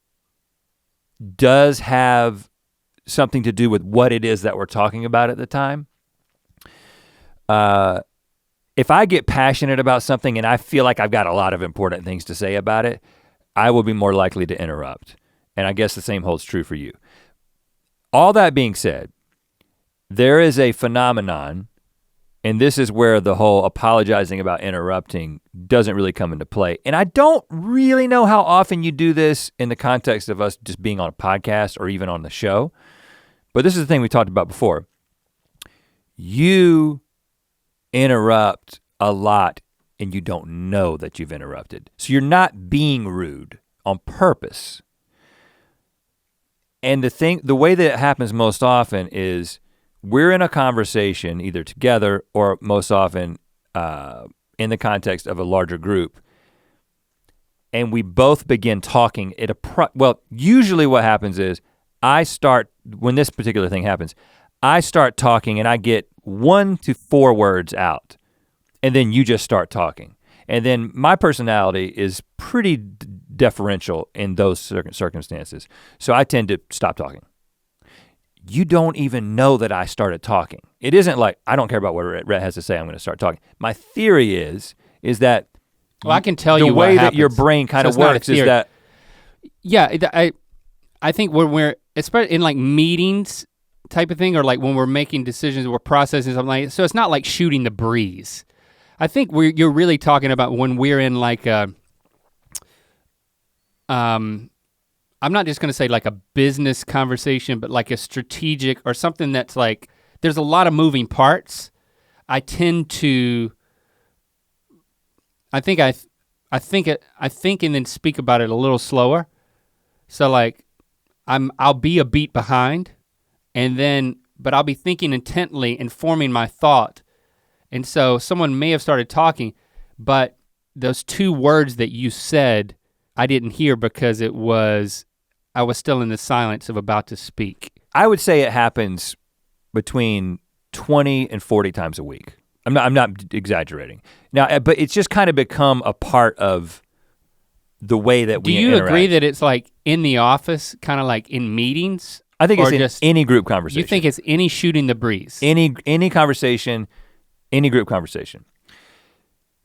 does have something to do with what it is that we're talking about at the time. If I get passionate about something and I feel like I've got a lot of important things to say about it, I will be more likely to interrupt. And I guess the same holds true for you. All that being said, there is a phenomenon, and this is where the whole apologizing about interrupting doesn't really come into play. And I don't really know how often you do this in the context of us just being on a podcast or even on the show, but this is the thing we talked about before. You interrupt a lot and you don't know that you've interrupted. So you're not being rude on purpose. And the way that it happens most often is we're in a conversation either together or most often in the context of a larger group, and we both begin talking at usually what happens is when this particular thing happens, I start talking and I get 1 to 4 words out, and then you just start talking. And then my personality is pretty deferential in those circumstances, so I tend to stop talking. You don't even know that I started talking. It isn't like, I don't care about what Rhett has to say, I'm gonna start talking. My theory is that I can tell you the way that your brain kind of works is that. Yeah, I think when we're, especially in like meetings type of thing, or like when we're making decisions, we're processing something like, so it's not like shooting the breeze. I think you're really talking about when we're in like a, I'm not just gonna say like a business conversation, but like a strategic or something that's like, there's a lot of moving parts. I think and then speak about it a little slower. So like, I'll be a beat behind, but I'll be thinking intently and forming my thought. And so someone may have started talking, but those 2 words that you said, I didn't hear because I was still in the silence of about to speak. I would say it happens between 20 and 40 times a week. I'm not exaggerating. Now, but it's just kind of become a part of the way that we interact. Do you agree that it's like in the office, kind of like in meetings? I think it's in any group conversation. You think it's any shooting the breeze? Any conversation, any group conversation.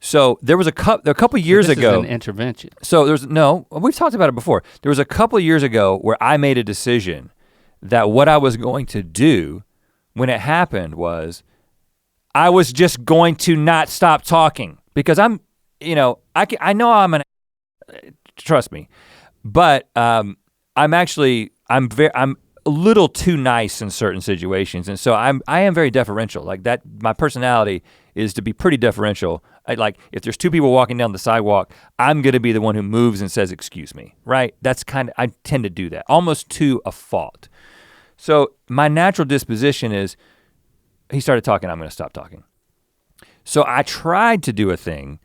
So there was a couple years ago. This is an intervention. So we've talked about it before. There was a couple years ago where I made a decision that what I was going to do when it happened was I was just going to not stop talking because I know I'm trust me, but I'm a little too nice in certain situations, and so I am very deferential. Like that, my personality is to be pretty deferential. Like if there's 2 people walking down the sidewalk, I'm gonna be the one who moves and says, "Excuse me," right? I tend to do that, almost to a fault. So my natural disposition is, he started talking, I'm gonna stop talking. So I tried to do a thing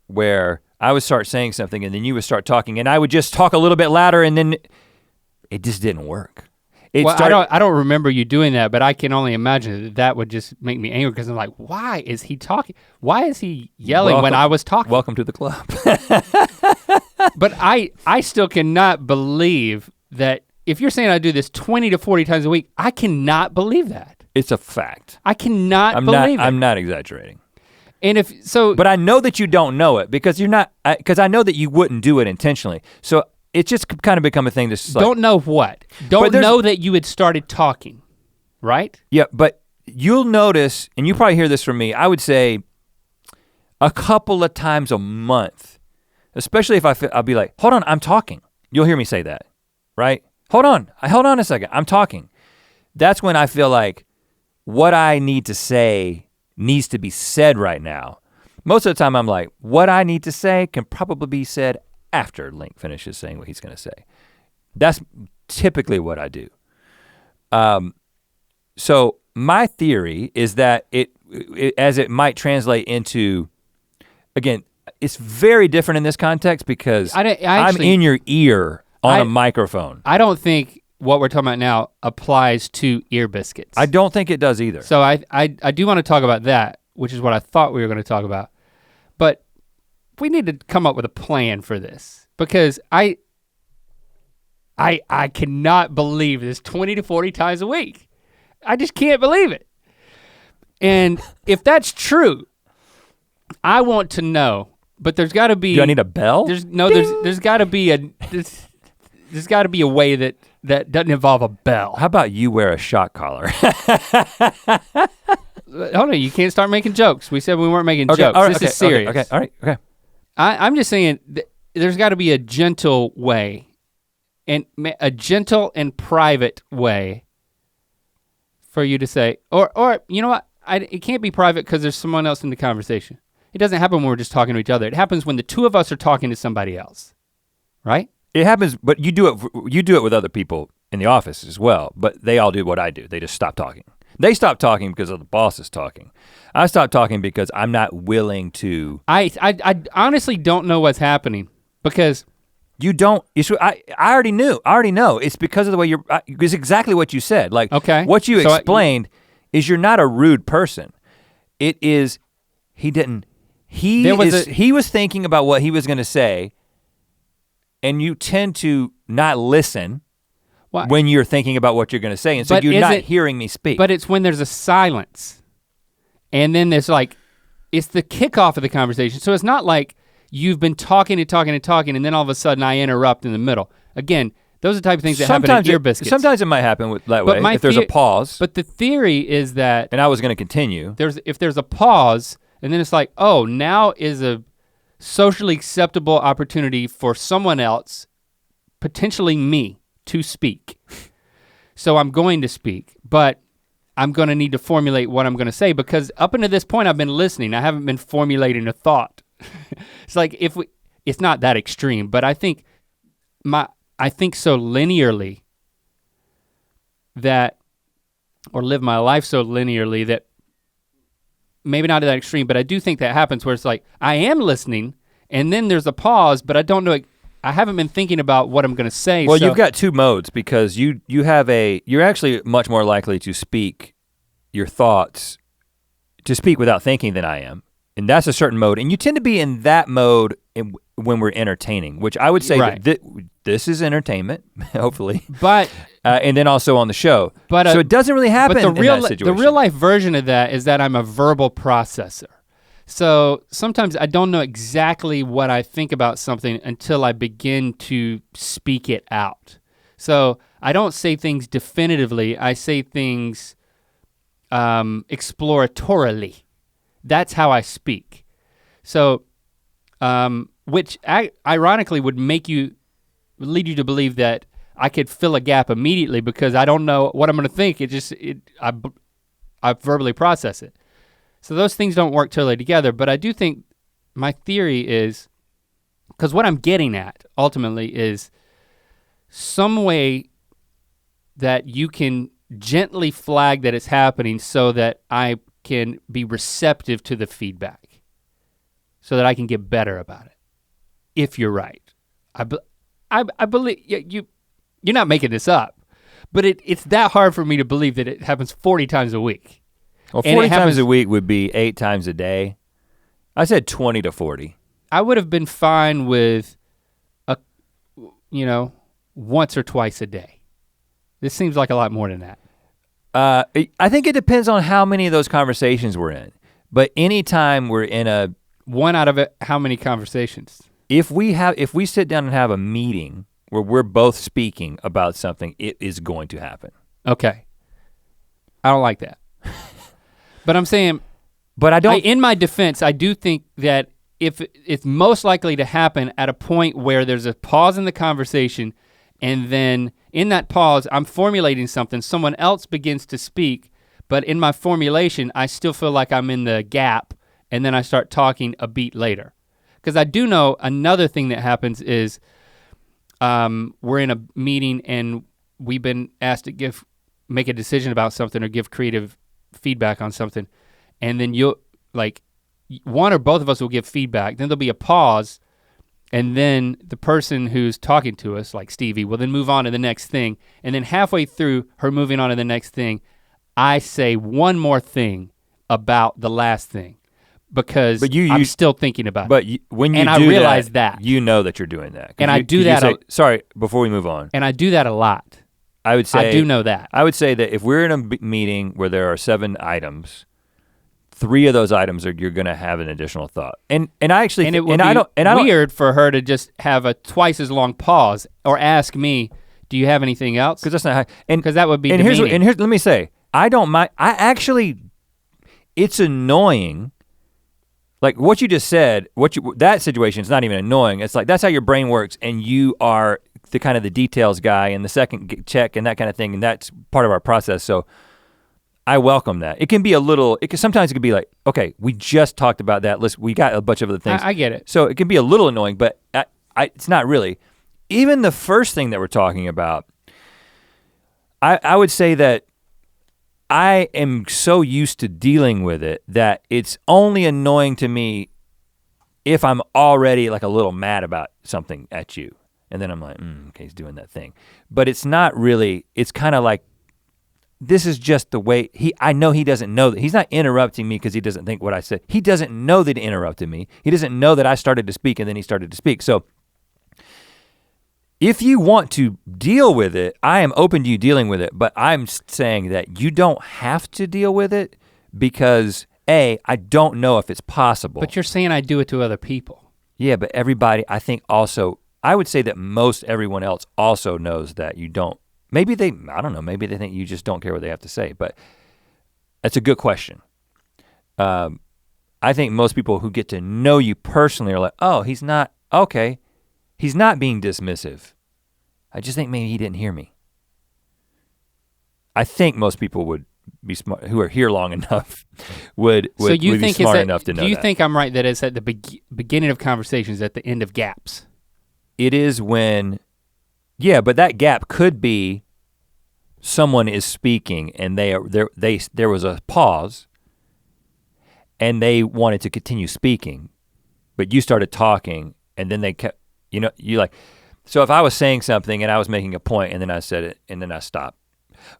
where I would start saying something and then you would start talking and I would just talk a little bit louder and then it just didn't work. I don't remember you doing that, but I can only imagine that would just make me angry because I'm like, why is he talking? Why is he yelling when I was talking? Welcome to the club. But I still cannot believe that if you're saying I do this 20 to 40 times a week, I cannot believe that. It's a fact. I cannot believe it. I'm not exaggerating. And if so, but I know that you don't know it because you're not. Because I know that you wouldn't do it intentionally. So it's just kind of become a thing. That's don't know what. Don't know that you had started talking, right? Yeah, but you'll notice, and you probably hear this from me. I would say a couple of times a month, especially if I'll be like, "Hold on, I'm talking." You'll hear me say that, right? Hold on a second, I'm talking. That's when I feel like what I need to say needs to be said right now. Most of the time I'm like, what I need to say can probably be said after Link finishes saying what he's gonna say. That's typically what I do. So my theory is that it as it might translate into, again, it's very different in this context because I'm in your ear on a microphone. I don't think what we're talking about now applies to Ear Biscuits. I don't think it does either. So I do want to talk about that, which is what I thought we were gonna talk about. But we need to come up with a plan for this because I cannot believe this 20 to 40 times a week. I just can't believe it. And if that's true, I want to know, but there's gotta be. Do I need a bell? There's gotta be there's gotta be a way that doesn't involve a bell. How about you wear a shock collar? Hold on, you can't start making jokes. We said we weren't making jokes. This is serious. Okay, all right. I'm just saying there's gotta be a gentle way, and a gentle and private way for you to say, or you know what, it can't be private because there's someone else in the conversation. It doesn't happen when we're just talking to each other. It happens when the two of us are talking to somebody else, right? It happens, but you do it with other people in the office as well, but they all do what I do. They just stop talking. They stop talking because of the boss is talking. I stop talking because I'm not willing to. I honestly don't know what's happening because you don't, I already knew, I already know. It's because of the way it's exactly what you said. Like, okay. What you explained is you're not a rude person. It is, he was thinking about what he was gonna say, and you tend to not listen when you're thinking about what you're gonna say, and so you're not hearing me speak. But it's when there's a silence, and then there's like, it's the kickoff of the conversation. So it's not like you've been talking and talking and talking, and then all of a sudden I interrupt in the middle. Again, those are the type of things that happen in Ear Biscuits. Sometimes it might happen that way, if there's a pause. But the theory is that— and I was gonna continue. If there's a pause, and then it's like, oh, now is a socially acceptable opportunity for someone else, potentially me, to speak. So I'm going to speak, but I'm gonna need to formulate what I'm gonna say because up until this point I've been listening, I haven't been formulating a thought. It's like it's not that extreme, but I think so linearly that, or live my life so linearly that maybe not to that extreme, but I do think that happens where it's like, I am listening and then there's a pause, but I don't know, I haven't been thinking about what I'm gonna say. Well, you've got two modes because you're actually much more likely to speak your thoughts, to speak without thinking than I am. And that's a certain mode. And you tend to be in that mode when we're entertaining, which I would say that this is entertainment, hopefully. But and then also on the show. But so it doesn't really happen in that situation. The real life version of that is that I'm a verbal processor. So sometimes I don't know exactly what I think about something until I begin to speak it out. So I don't say things definitively, I say things exploratorily. That's how I speak. So, which ironically would lead you to believe that I could fill a gap immediately because I don't know what I'm gonna think. I verbally process it. So those things don't work totally together, but I do think my theory is, because what I'm getting at ultimately is some way that you can gently flag that it's happening so that I can be receptive to the feedback so that I can get better about it. if you're right. I believe you're not making this up, but it's that hard for me to believe that it happens 40 times a week. Well, 40 times a week would be 8 times a day. I said 20 to 40. I would have been fine with once or twice a day. This seems like a lot more than that. I think it depends on how many of those conversations we're in. But anytime we're in a one out of it, how many conversations? If we sit down and have a meeting where we're both speaking about something, it is going to happen. Okay. I don't like that. But I'm saying, in my defense, I do think that if it's most likely to happen at a point where there's a pause in the conversation, and then in that pause, I'm formulating something, someone else begins to speak, but in my formulation, I still feel like I'm in the gap, and then I start talking a beat later. Because I do know another thing that happens is we're in a meeting and we've been asked to make a decision about something or give creative feedback on something. And then one or both of us will give feedback, then there'll be a pause, and then the person who's talking to us, like Stevie, will then move on to the next thing. And then halfway through her moving on to the next thing, I say one more thing about the last thing. Because I'm still thinking about it. But when you and do I realize that, you know that you're doing that. And I do that. Sorry, before we move on. And I do that a lot. I would say. I do know that. I would say that if we're in a meeting where there are 7 items, 3 of those items you're gonna have an additional thought. And I actually and it would be weird for her to just have a twice as long pause or ask me, do you have anything else? Because that's not how, because that would be demeaning. Here's let me say, I don't mind. It's annoying. Like what you just said, that situation is not even annoying. It's like that's how your brain works, and you are the kind of the details guy and the second check and that kind of thing, and that's part of our process. So I welcome that. It can be sometimes it can be like, okay, we just talked about that. We got a bunch of other things. I get it. So it can be a little annoying, but it's not really. Even the first thing that we're talking about, I would say that I am so used to dealing with it that it's only annoying to me if I'm already like a little mad about something at you. And then I'm like, okay, he's doing that thing. But it's not really, it's kind of like, this is just the way, I know he doesn't know that, he's not interrupting me because he doesn't think what I said. He doesn't know that he interrupted me. He doesn't know that I started to speak and then he started to speak. So if you want to deal with it, I am open to you dealing with it, but I'm saying that you don't have to deal with it because I don't know if it's possible. But you're saying I do it to other people. Yeah, but everybody, I think also, I would say that most everyone else also knows that you don't. Maybe they think you just don't care what they have to say, but that's a good question. I think most people who get to know you personally are like, oh, he's not being dismissive. I just think maybe he didn't hear me. I think most people would be smart, who are here long enough, would be smart enough to know that. Do you think I'm right that it's at the beginning of conversations, at the end of gaps? It is when, yeah, but that gap could be someone is speaking and there was a pause and they wanted to continue speaking, but you started talking and then they kept, so if I was saying something and I was making a point and then I said it and then I stopped,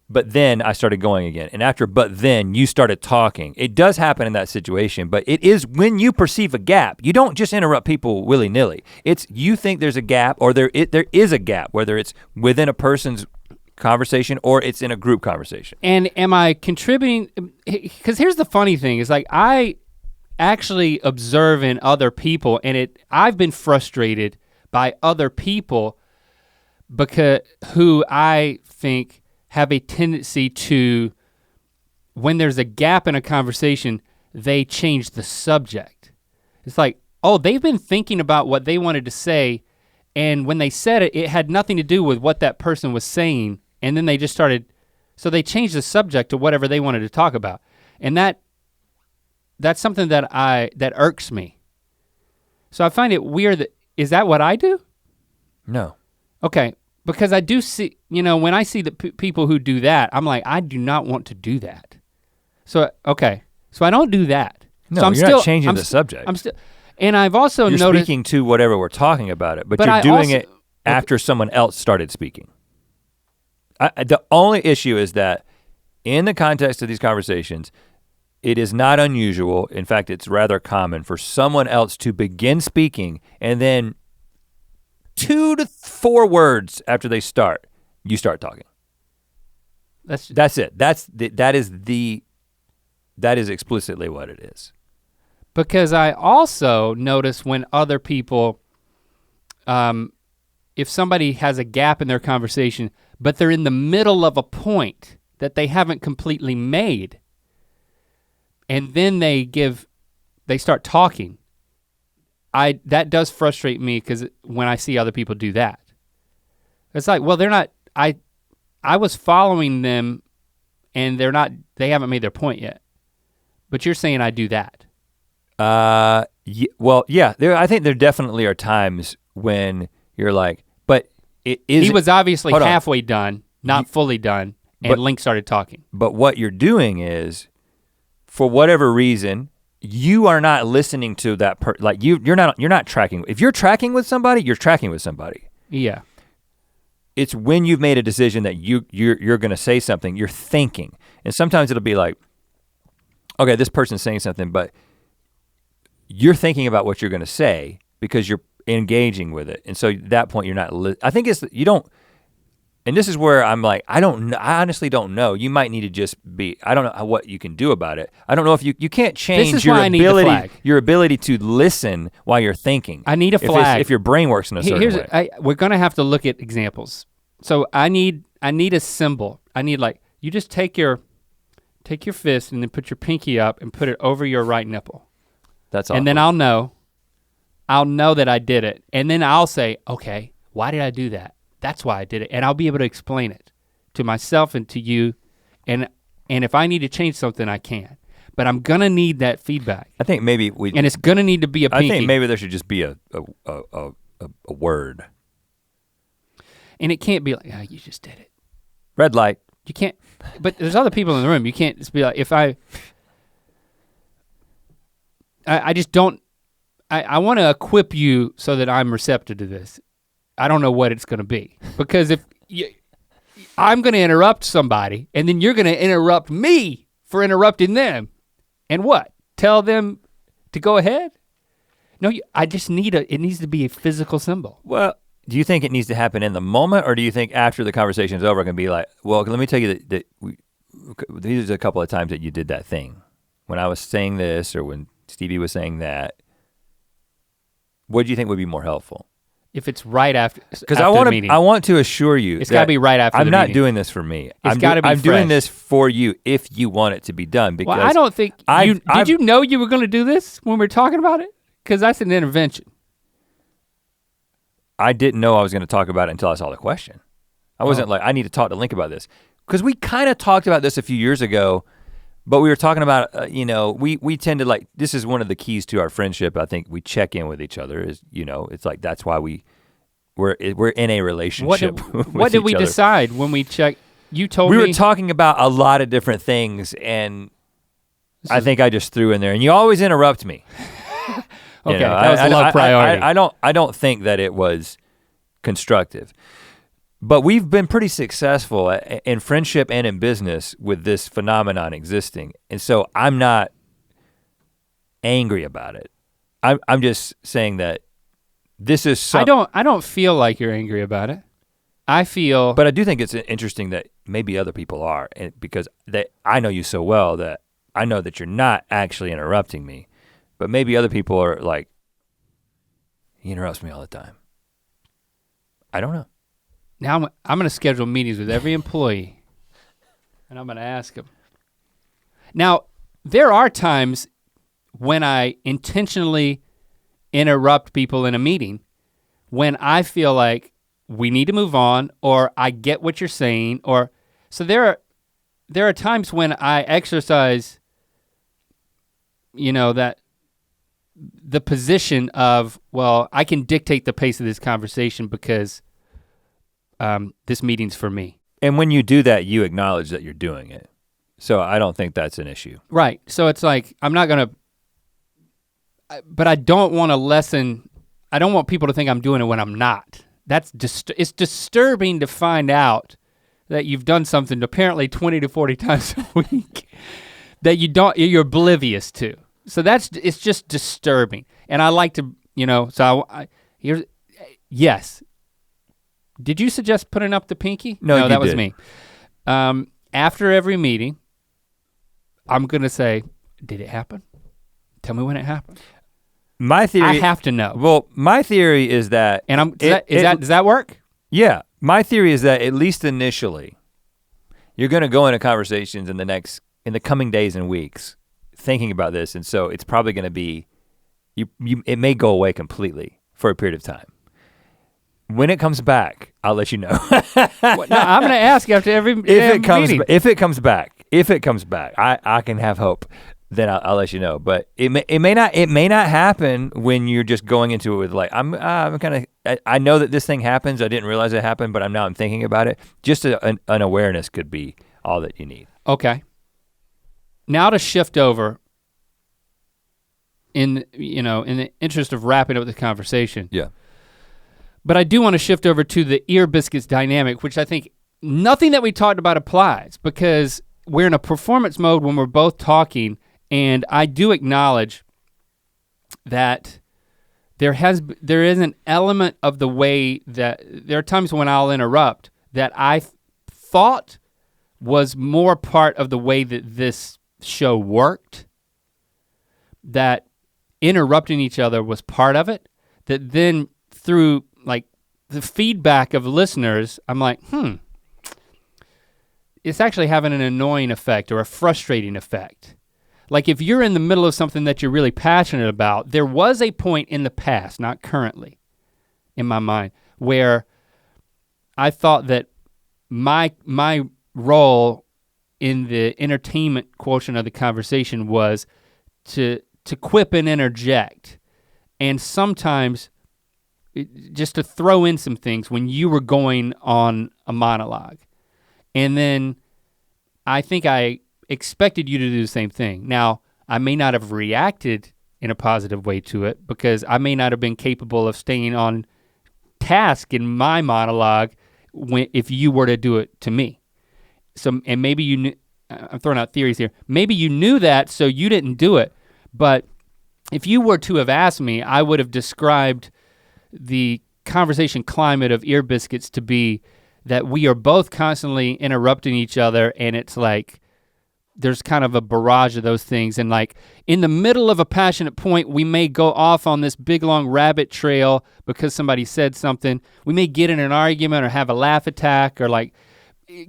but then I started going again. And after, but then you started talking. It does happen in that situation, but it is when you perceive a gap, you don't just interrupt people willy-nilly. It's, you think there's a gap or there is a gap, whether it's within a person's conversation or it's in a group conversation. And am I contributing, because here's the funny thing, is like I actually observe in other people and I've been frustrated by other people because who I think have a tendency to, when there's a gap in a conversation, they change the subject. It's like, oh, they've been thinking about what they wanted to say, and when they said it, it had nothing to do with what that person was saying, and then they just started, so they changed the subject to whatever they wanted to talk about. And that's something that irks me. So I find it weird is that what I do? No. Okay, because I do see, when I see the people who do that, I'm like, I do not want to do that. So, okay, so I don't do that. No, so you're not changing the subject. And I've also you're noticed- speaking to whatever we're talking about it, but you're doing it after someone else started speaking. The only issue is that in the context of these conversations, it is not unusual, in fact, it's rather common for someone else to begin speaking and then 2 to 4 words after they start, you start talking. That's it. That is explicitly what it is. Because I also notice when other people, if somebody has a gap in their conversation, but they're in the middle of a point that they haven't completely made, and then they start talking, that does frustrate me because when I see other people do that. It's like, well, they're not, I was following them and they haven't made their point yet. But you're saying I do that. Well, yeah, I think there definitely are times when you're like, but it is. He was obviously halfway done, not fully done, and Link started talking. But what you're doing is, for whatever reason, you are not listening to that you're not tracking. If you're tracking with somebody, you're tracking with somebody. Yeah. It's when you've made a decision that you're gonna say something, you're thinking. And sometimes it'll be like, okay, this person's saying something, but you're thinking about what you're gonna say because you're engaging with it. And so at that point you're not, I think you don't, and this is where I'm like, I honestly don't know. You might need to just be, I don't know what you can do about it. I don't know if you can't change your ability to listen while you're thinking. I need a flag. If your brain works in a certain way. We're gonna have to look at examples. So I need a symbol. I need you just take your fist and then put your pinky up and put it over your right nipple. That's all. And then I'll know that I did it. And then I'll say, okay, why did I do that? That's why I did it. And I'll be able to explain it to myself and to you. And if I need to change something, I can. But I'm gonna need that feedback. I think maybe and it's gonna need to be a pinky. I think maybe there should just be a word. And it can't be like, oh, you just did it. Red light. You can't, but there's other people in the room. You can't just be like, if I just don't, I wanna equip you so that I'm receptive to this. I don't know what it's gonna be. Because I'm gonna interrupt somebody and then you're gonna interrupt me for interrupting them. And what? Tell them to go ahead? No, I just it needs to be a physical symbol. Well, do you think it needs to happen in the moment, or do you think after the conversation is over it can be like, well, let me tell you that these are a couple of times that you did that thing. When I was saying this or when Stevie was saying that, what do you think would be more helpful? If it's right after, because I want to assure you, it's gotta be right after. I'm not doing this for me. It's gotta be. I'm doing this for you if you want it to be done. Because I don't think did you know you were going to do this when we were talking about it? Because that's an intervention. I didn't know I was going to talk about it until I saw the question. I wasn't like, I need to talk to Link about this, because we kind of talked about this a few years ago, but we were talking about, we tend to this is one of the keys to our friendship. I think we check in with each other. Is it's like that's why we're in a relationship. What did we decide when we checked? You told me we were talking about a lot of different things, and I think I just threw in there, and you always interrupt me. Okay, that was a low priority. I don't think that it was constructive. But we've been pretty successful in friendship and in business with this phenomenon existing. And so I'm not angry about it. I'm just saying that this is I don't feel like you're angry about it. I feel. But I do think it's interesting that maybe other people are, because I know you so well that I know that you're not actually interrupting me. But maybe other people are like, he interrupts me all the time. I don't know. Now I'm gonna schedule meetings with every employee and I'm gonna ask them. Now, there are times when I intentionally interrupt people in a meeting when I feel like we need to move on, or I get what you're saying, so there are times when I exercise, that the position of, well, I can dictate the pace of this conversation because this meeting's for me. And when you do that, you acknowledge that you're doing it. So I don't think that's an issue. Right, so it's like, I'm not gonna, but I don't want to lessen, I don't want people to think I'm doing it when I'm not. It's disturbing to find out that you've done something apparently 20 to 40 times a week that you're oblivious to. So it's just disturbing. And I like to, yes. Did you suggest putting up the pinky? No, that was me. After every meeting, I'm gonna say, did it happen? Tell me when it happened. My theory. I have to know. Well, my theory is that. And does that work? Yeah, my theory is that at least initially, you're gonna go into conversations in the coming days and weeks, thinking about this, and so it's probably gonna be, it may go away completely for a period of time. When it comes back, I'll let you know. No, I'm gonna ask after every meeting. If it comes back, I can have hope. Then I'll let you know. But it may not happen when you're just going into it with like I'm kind of, I know that this thing happens. I didn't realize it happened, but I'm thinking about it. Just an awareness could be all that you need. Okay. Now to shift over in the interest of wrapping up the conversation. Yeah. But I do want to shift over to the Ear Biscuits dynamic, which I think nothing that we talked about applies because we're in a performance mode when we're both talking, and I do acknowledge that there is an element of the way that there are times when I'll interrupt that I thought was more part of the way that this show worked, that interrupting each other was part of it, that then through like the feedback of listeners, I'm like, it's actually having an annoying effect or a frustrating effect. Like if you're in the middle of something that you're really passionate about, there was a point in the past, not currently, in my mind, where I thought that my role in the entertainment quotient of the conversation was to quip and interject, and sometimes just to throw in some things when you were going on a monologue. And then I think I expected you to do the same thing. Now, I may not have reacted in a positive way to it because I may not have been capable of staying on task in my monologue if you were to do it to me. So, and maybe you knew, I'm throwing out theories here, maybe you knew that so you didn't do it, but if you were to have asked me, I would have described the conversation climate of Ear Biscuits to be that we are both constantly interrupting each other, and it's like, there's kind of a barrage of those things, and like in the middle of a passionate point, we may go off on this big long rabbit trail because somebody said something. We may get in an argument or have a laugh attack or like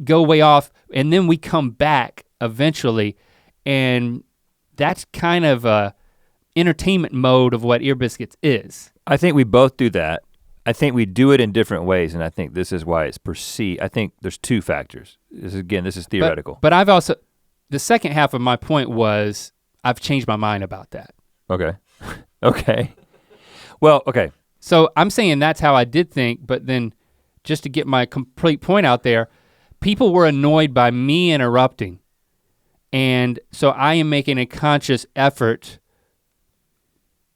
go way off, and then we come back eventually, and that's kind of a entertainment mode of what Ear Biscuits is. I think we both do that. I think we do it in different ways, and I think this is why it's perceived. I think there's two factors. This is theoretical. But I've also, the second half of my point was I've changed my mind about that. Okay, okay. Well, okay. So I'm saying that's how I did think, but then just to get my complete point out there, people were annoyed by me interrupting. And so I am making a conscious effort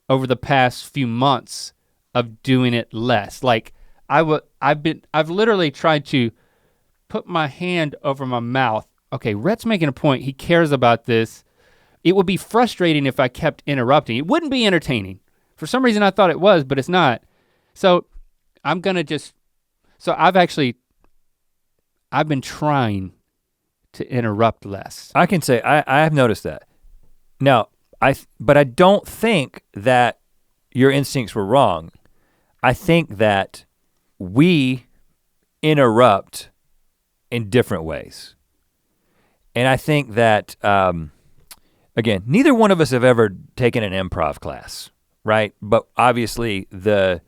over the past few months of doing it less. Like I've literally tried to put my hand over my mouth. Okay, Rhett's making a point, he cares about this. It would be frustrating if I kept interrupting. It wouldn't be entertaining. For some reason I thought it was, but it's not. So I'm gonna I've been trying to interrupt less. I can say, I have noticed that. Now, but I don't think that your instincts were wrong. I think that we interrupt in different ways. And I think that, again, neither one of us have ever taken an improv class, right? But obviously the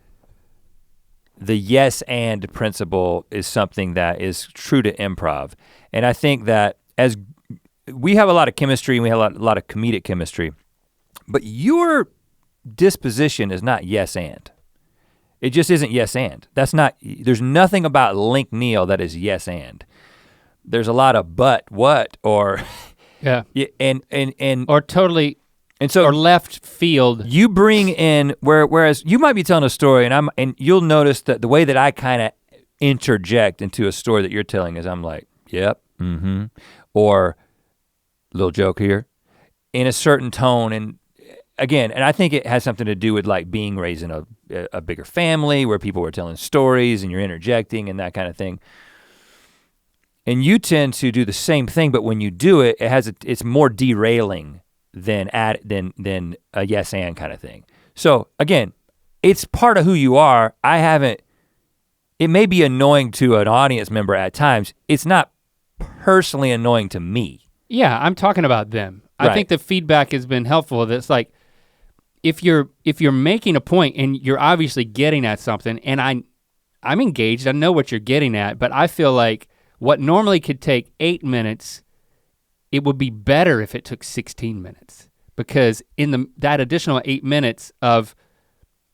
yes and principle is something that is true to improv. And I think that as we have a lot of chemistry and we have a lot of comedic chemistry, but your disposition is not yes and. It just isn't yes and. There's nothing about Link Neal that is yes and. There's a lot of but, what, or yeah. And or totally And so or left field. You bring in whereas you might be telling a story and you'll notice that the way that I kind of interject into a story that you're telling is I'm like, yep, mm-hmm, or little joke here in a certain tone. And again, and I think it has something to do with like being raised in a bigger family where people were telling stories and you're interjecting and that kind of thing. And you tend to do the same thing, but when you do it, it's more derailing than a yes and kind of thing. So again, it's part of who you are. It may be annoying to an audience member at times. It's not personally annoying to me. Yeah, I'm talking about them. Right. I think the feedback has been helpful. That's like, if you're making a point and you're obviously getting at something, and I'm engaged, I know what you're getting at, but I feel like what normally could take 8 minutes, it would be better if it took 16 minutes, because in that additional 8 minutes of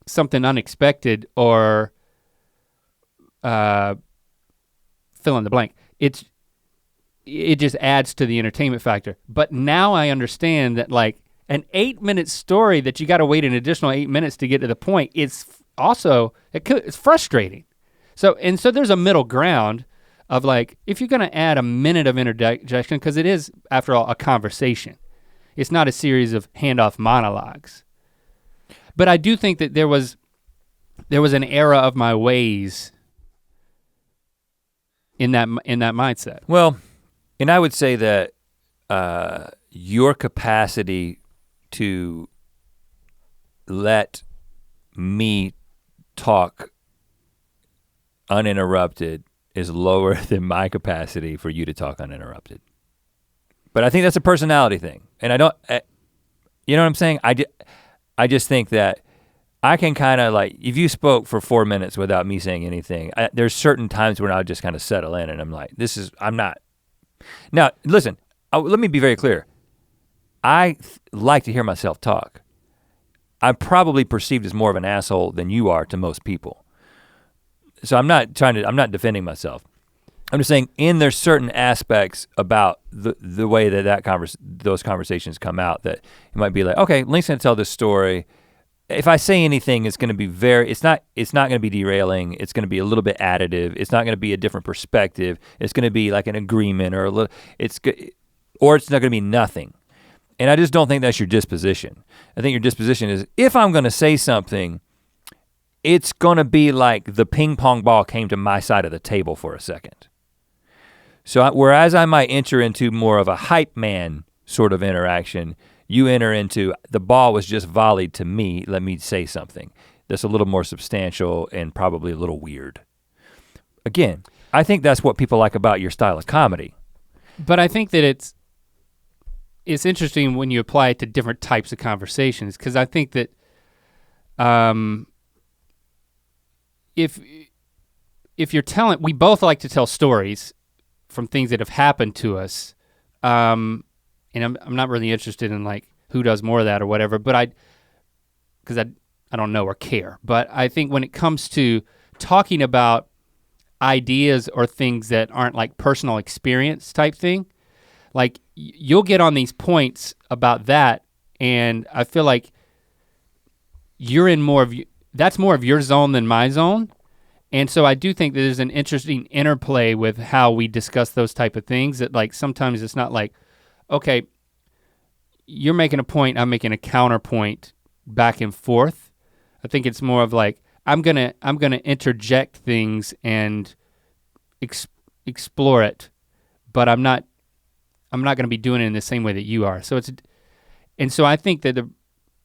something unexpected or fill in the blank, it just adds to the entertainment factor. But now I understand that like an 8-minute story that you gotta wait an additional 8 minutes to get to the point, it's frustrating. So there's a middle ground of like, if you're gonna add a minute of interjection, because it is, after all, a conversation. It's not a series of handoff monologues. But I do think that there was an era of my ways in that mindset. Well, and I would say that your capacity to let me talk uninterrupted is lower than my capacity for you to talk uninterrupted. But I think that's a personality thing. And you know what I'm saying? I just think that I can kind of like, if you spoke for 4 minutes without me saying anything, there's certain times when I'll just kind of settle in and I'm like, I'm not. Now, listen, let me be very clear. I like to hear myself talk. I'm probably perceived as more of an asshole than you are to most people. So I'm not defending myself. I'm just saying there's certain aspects about the way those conversations come out that it might be like, okay, Link's gonna tell this story. If I say anything, it's gonna be it's not gonna be derailing, it's gonna be a little bit additive, it's not gonna be a different perspective, it's gonna be like an agreement or it's not gonna be nothing. And I just don't think that's your disposition. I think your disposition is, if I'm gonna say something, it's gonna be like the ping pong ball came to my side of the table for a second. So whereas I might enter into more of a hype man sort of interaction, you enter into the ball was just volleyed to me, let me say something that's a little more substantial and probably a little weird. Again, I think that's what people like about your style of comedy. But I think that it's interesting when you apply it to different types of conversations, because I think that if you're telling, we both like to tell stories from things that have happened to us, and I'm not really interested in like who does more of that or whatever, but because I don't know or care. But I think when it comes to talking about ideas or things that aren't like personal experience type thing, like you'll get on these points about that, and I feel like you're in that's more of your zone than my zone. And so I do think that there's an interesting interplay with how we discuss those type of things, that like sometimes it's not like, okay, you're making a point, I'm making a counterpoint back and forth. I think it's more of like, I'm gonna interject things and explore it, but I'm not gonna be doing it in the same way that you are. So so I think that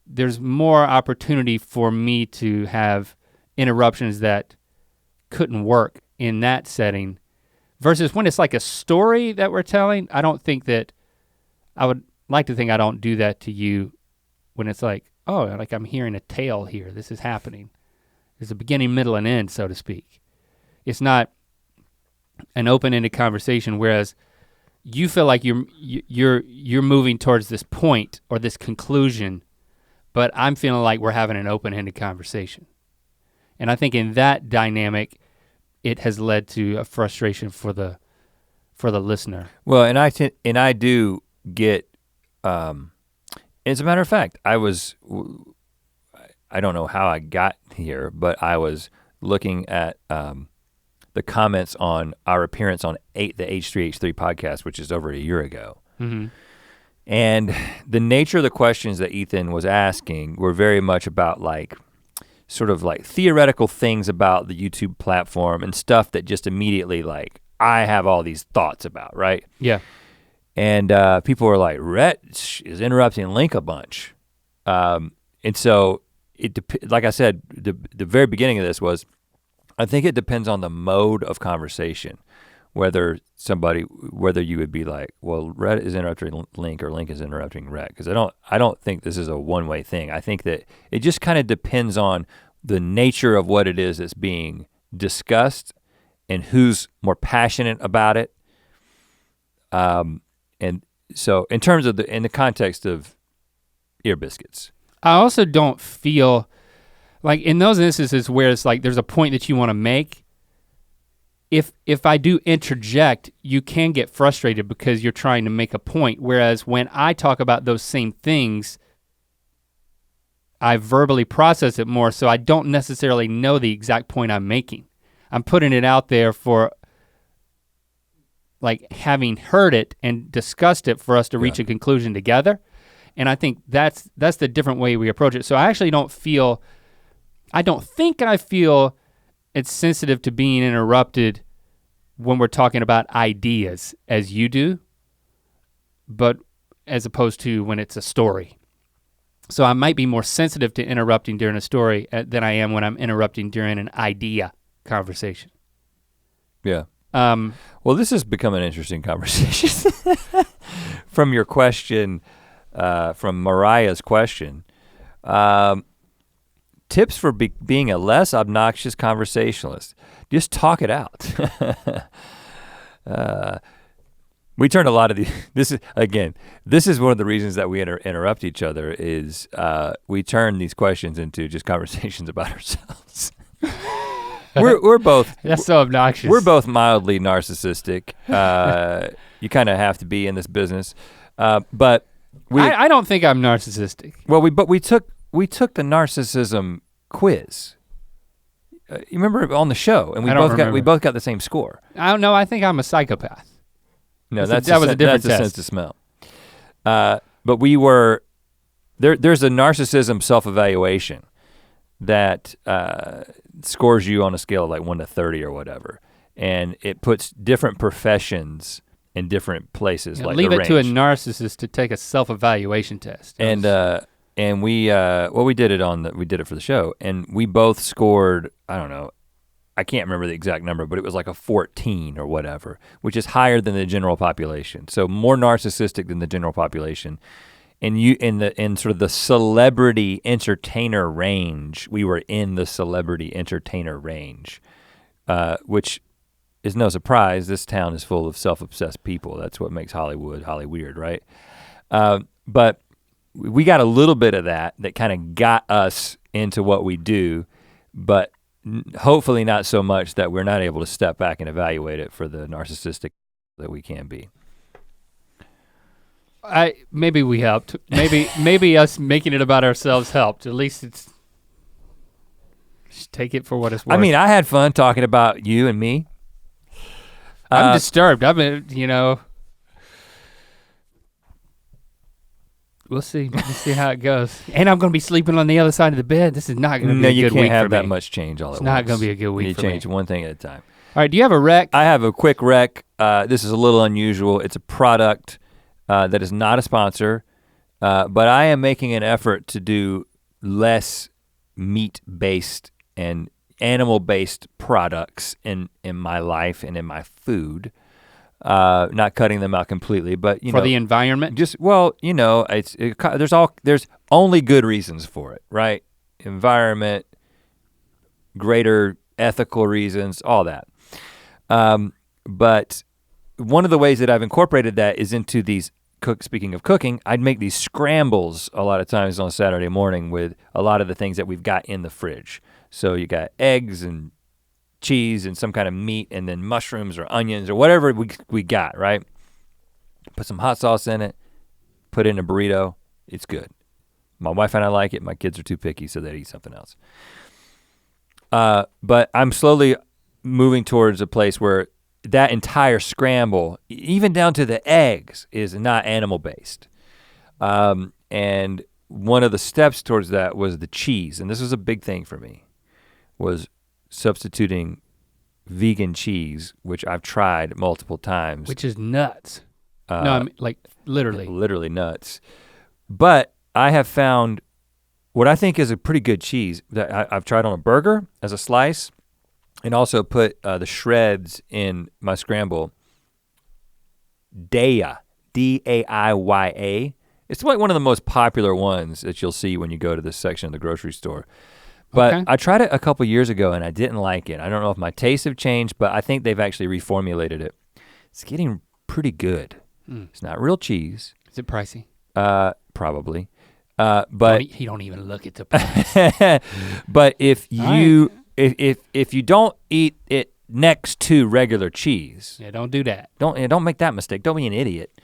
there's more opportunity for me to have interruptions that couldn't work in that setting, versus when it's like a story that we're telling. I don't think that, I would like to think I don't do that to you when it's like, oh, like I'm hearing a tale here, this is happening. There's a beginning, middle, and end, so to speak. It's not an open-ended conversation, whereas you feel like you're moving towards this point or this conclusion, but I'm feeling like we're having an open-ended conversation. And I think in that dynamic, it has led to a frustration for the listener. Well, and I do get as a matter of fact, I don't know how I got here, but I was looking at the comments on our appearance on the H3H3 podcast, which is over a year ago. Mm-hmm. And the nature of the questions that Ethan was asking were very much about like, sort of like theoretical things about the YouTube platform and stuff that just immediately like, I have all these thoughts about, right? Yeah. And people were like, Rhett is interrupting Link a bunch. And so, like I said, the very beginning of this was, I think it depends on the mode of conversation, whether you would be like, well, Rhett is interrupting Link or Link is interrupting Rhett, because I don't think this is a one-way thing. I think that it just kind of depends on the nature of what it is that's being discussed and who's more passionate about it. And so in terms of in the context of Ear Biscuits. I also don't feel, like in those instances where it's like there's a point that you wanna make, if I do interject, you can get frustrated because you're trying to make a point. Whereas when I talk about those same things, I verbally process it more, so I don't necessarily know the exact point I'm making. I'm putting it out there for like having heard it and discussed it for us to reach a conclusion together. And I think that's the different way we approach it. So I actually don't think I feel it's sensitive to being interrupted when we're talking about ideas as you do, but as opposed to when it's a story. So I might be more sensitive to interrupting during a story than I am when I'm interrupting during an idea conversation. Yeah. Well, this has become an interesting conversation. From your question, from Mariah's question, tips for being a less obnoxious conversationalist. Just talk it out. We turned a lot of this is one of the reasons that we interrupt each other is we turn these questions into just conversations about ourselves. We're both. That's so obnoxious. We're both mildly narcissistic. You kind of have to be in this business, but I don't think I'm narcissistic. Well, we took the narcissism quiz. You remember on the show, and we both got the same score. I don't know. I think I'm a psychopath. No, that was a different test. Sense of smell. But we were there's a narcissism self-evaluation that scores you on a scale of like 1 to 30 or whatever, and it puts different professions in different places. Yeah, like leave the it range. to a narcissist to take a self-evaluation test. And we did it for the show, and we both scored, I don't know, I can't remember the exact number, but it was like a 14 or whatever, which is higher than the general population. So more narcissistic than the general population. And in sort of the celebrity entertainer range, we were in the celebrity entertainer range, which is no surprise. This town is full of self-obsessed people. That's what makes Hollywood weird, right? But we got a little bit of that kind of got us into what we do, but hopefully not so much that we're not able to step back and evaluate it for the narcissistic that we can be. Maybe we helped. Maybe us making it about ourselves helped. At least just take it for what it's worth. I mean, I had fun talking about you and me. I'm disturbed. I've been, we'll see. We'll see how it goes. And I'm gonna be sleeping on the other side of the bed. This is not gonna be a good week for me. No, you can't have that much change all at once. It's not gonna be a good week for me. You change one thing at a time. All right, do you have a rec? I have a quick rec. This is a little unusual. It's a product that is not a sponsor, but I am making an effort to do less meat-based and animal-based products in my life and in my food. Not cutting them out completely, but for the environment. Just there's only good reasons for it, right? Environment, greater ethical reasons, all that. But one of the ways that I've incorporated that is into these. Speaking of cooking, I'd make these scrambles a lot of times on Saturday morning with a lot of the things that we've got in the fridge. So you got eggs and cheese and some kind of meat and then mushrooms or onions or whatever we got, right? Put some hot sauce in it, put it in a burrito. It's good. My wife and I like it. My kids are too picky, so they eat something else. But I'm slowly moving towards a place where that entire scramble, even down to the eggs, is not animal-based. And one of the steps towards that was the cheese, and this was a big thing for me, was substituting vegan cheese, which I've tried multiple times. Which is nuts. No, I mean, like literally. Literally nuts. But I have found what I think is a pretty good cheese that I've tried on a burger as a slice, and also put the shreds in my scramble. Daiya, D-A-I-Y-A. It's like one of the most popular ones that you'll see when you go to this section of the grocery store. But I tried it a couple years ago and I didn't like it. I don't know if my tastes have changed, but I think they've actually reformulated it. It's getting pretty good. It's not real cheese. Is it pricey? Probably. But he don't even look at the price. But if you don't eat it next to regular cheese. Yeah, don't do that. Don't make that mistake. Don't be an idiot.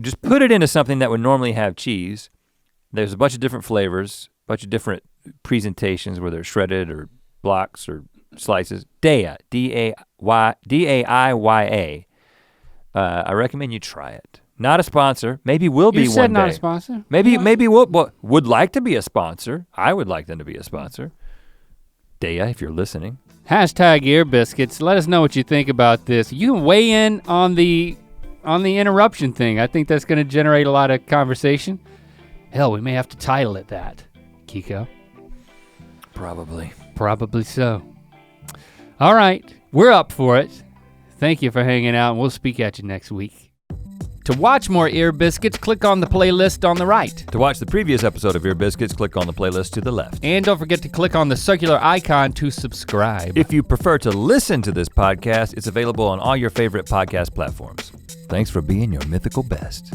Just put it into something that would normally have cheese. There's a bunch of different flavors, a bunch of different presentations, whether it's shredded or blocks or slices. Daiya, D-A-I-Y-A. I recommend you try it. Not a sponsor, maybe will be one day. You said not a sponsor? Maybe we'll would like to be a sponsor. I would like them to be a sponsor. Daiya, if you're listening. Hashtag Ear Biscuits, let us know what you think about this. You can weigh in on the interruption thing. I think that's gonna generate a lot of conversation. Hell, we may have to title it that, Kiko. Probably so. All right, we're up for it. Thank you for hanging out, and we'll speak at you next week. To watch more Ear Biscuits, click on the playlist on the right. To watch the previous episode of Ear Biscuits, click on the playlist to the left. And don't forget to click on the circular icon to subscribe. If you prefer to listen to this podcast, it's available on all your favorite podcast platforms. Thanks for being your mythical best.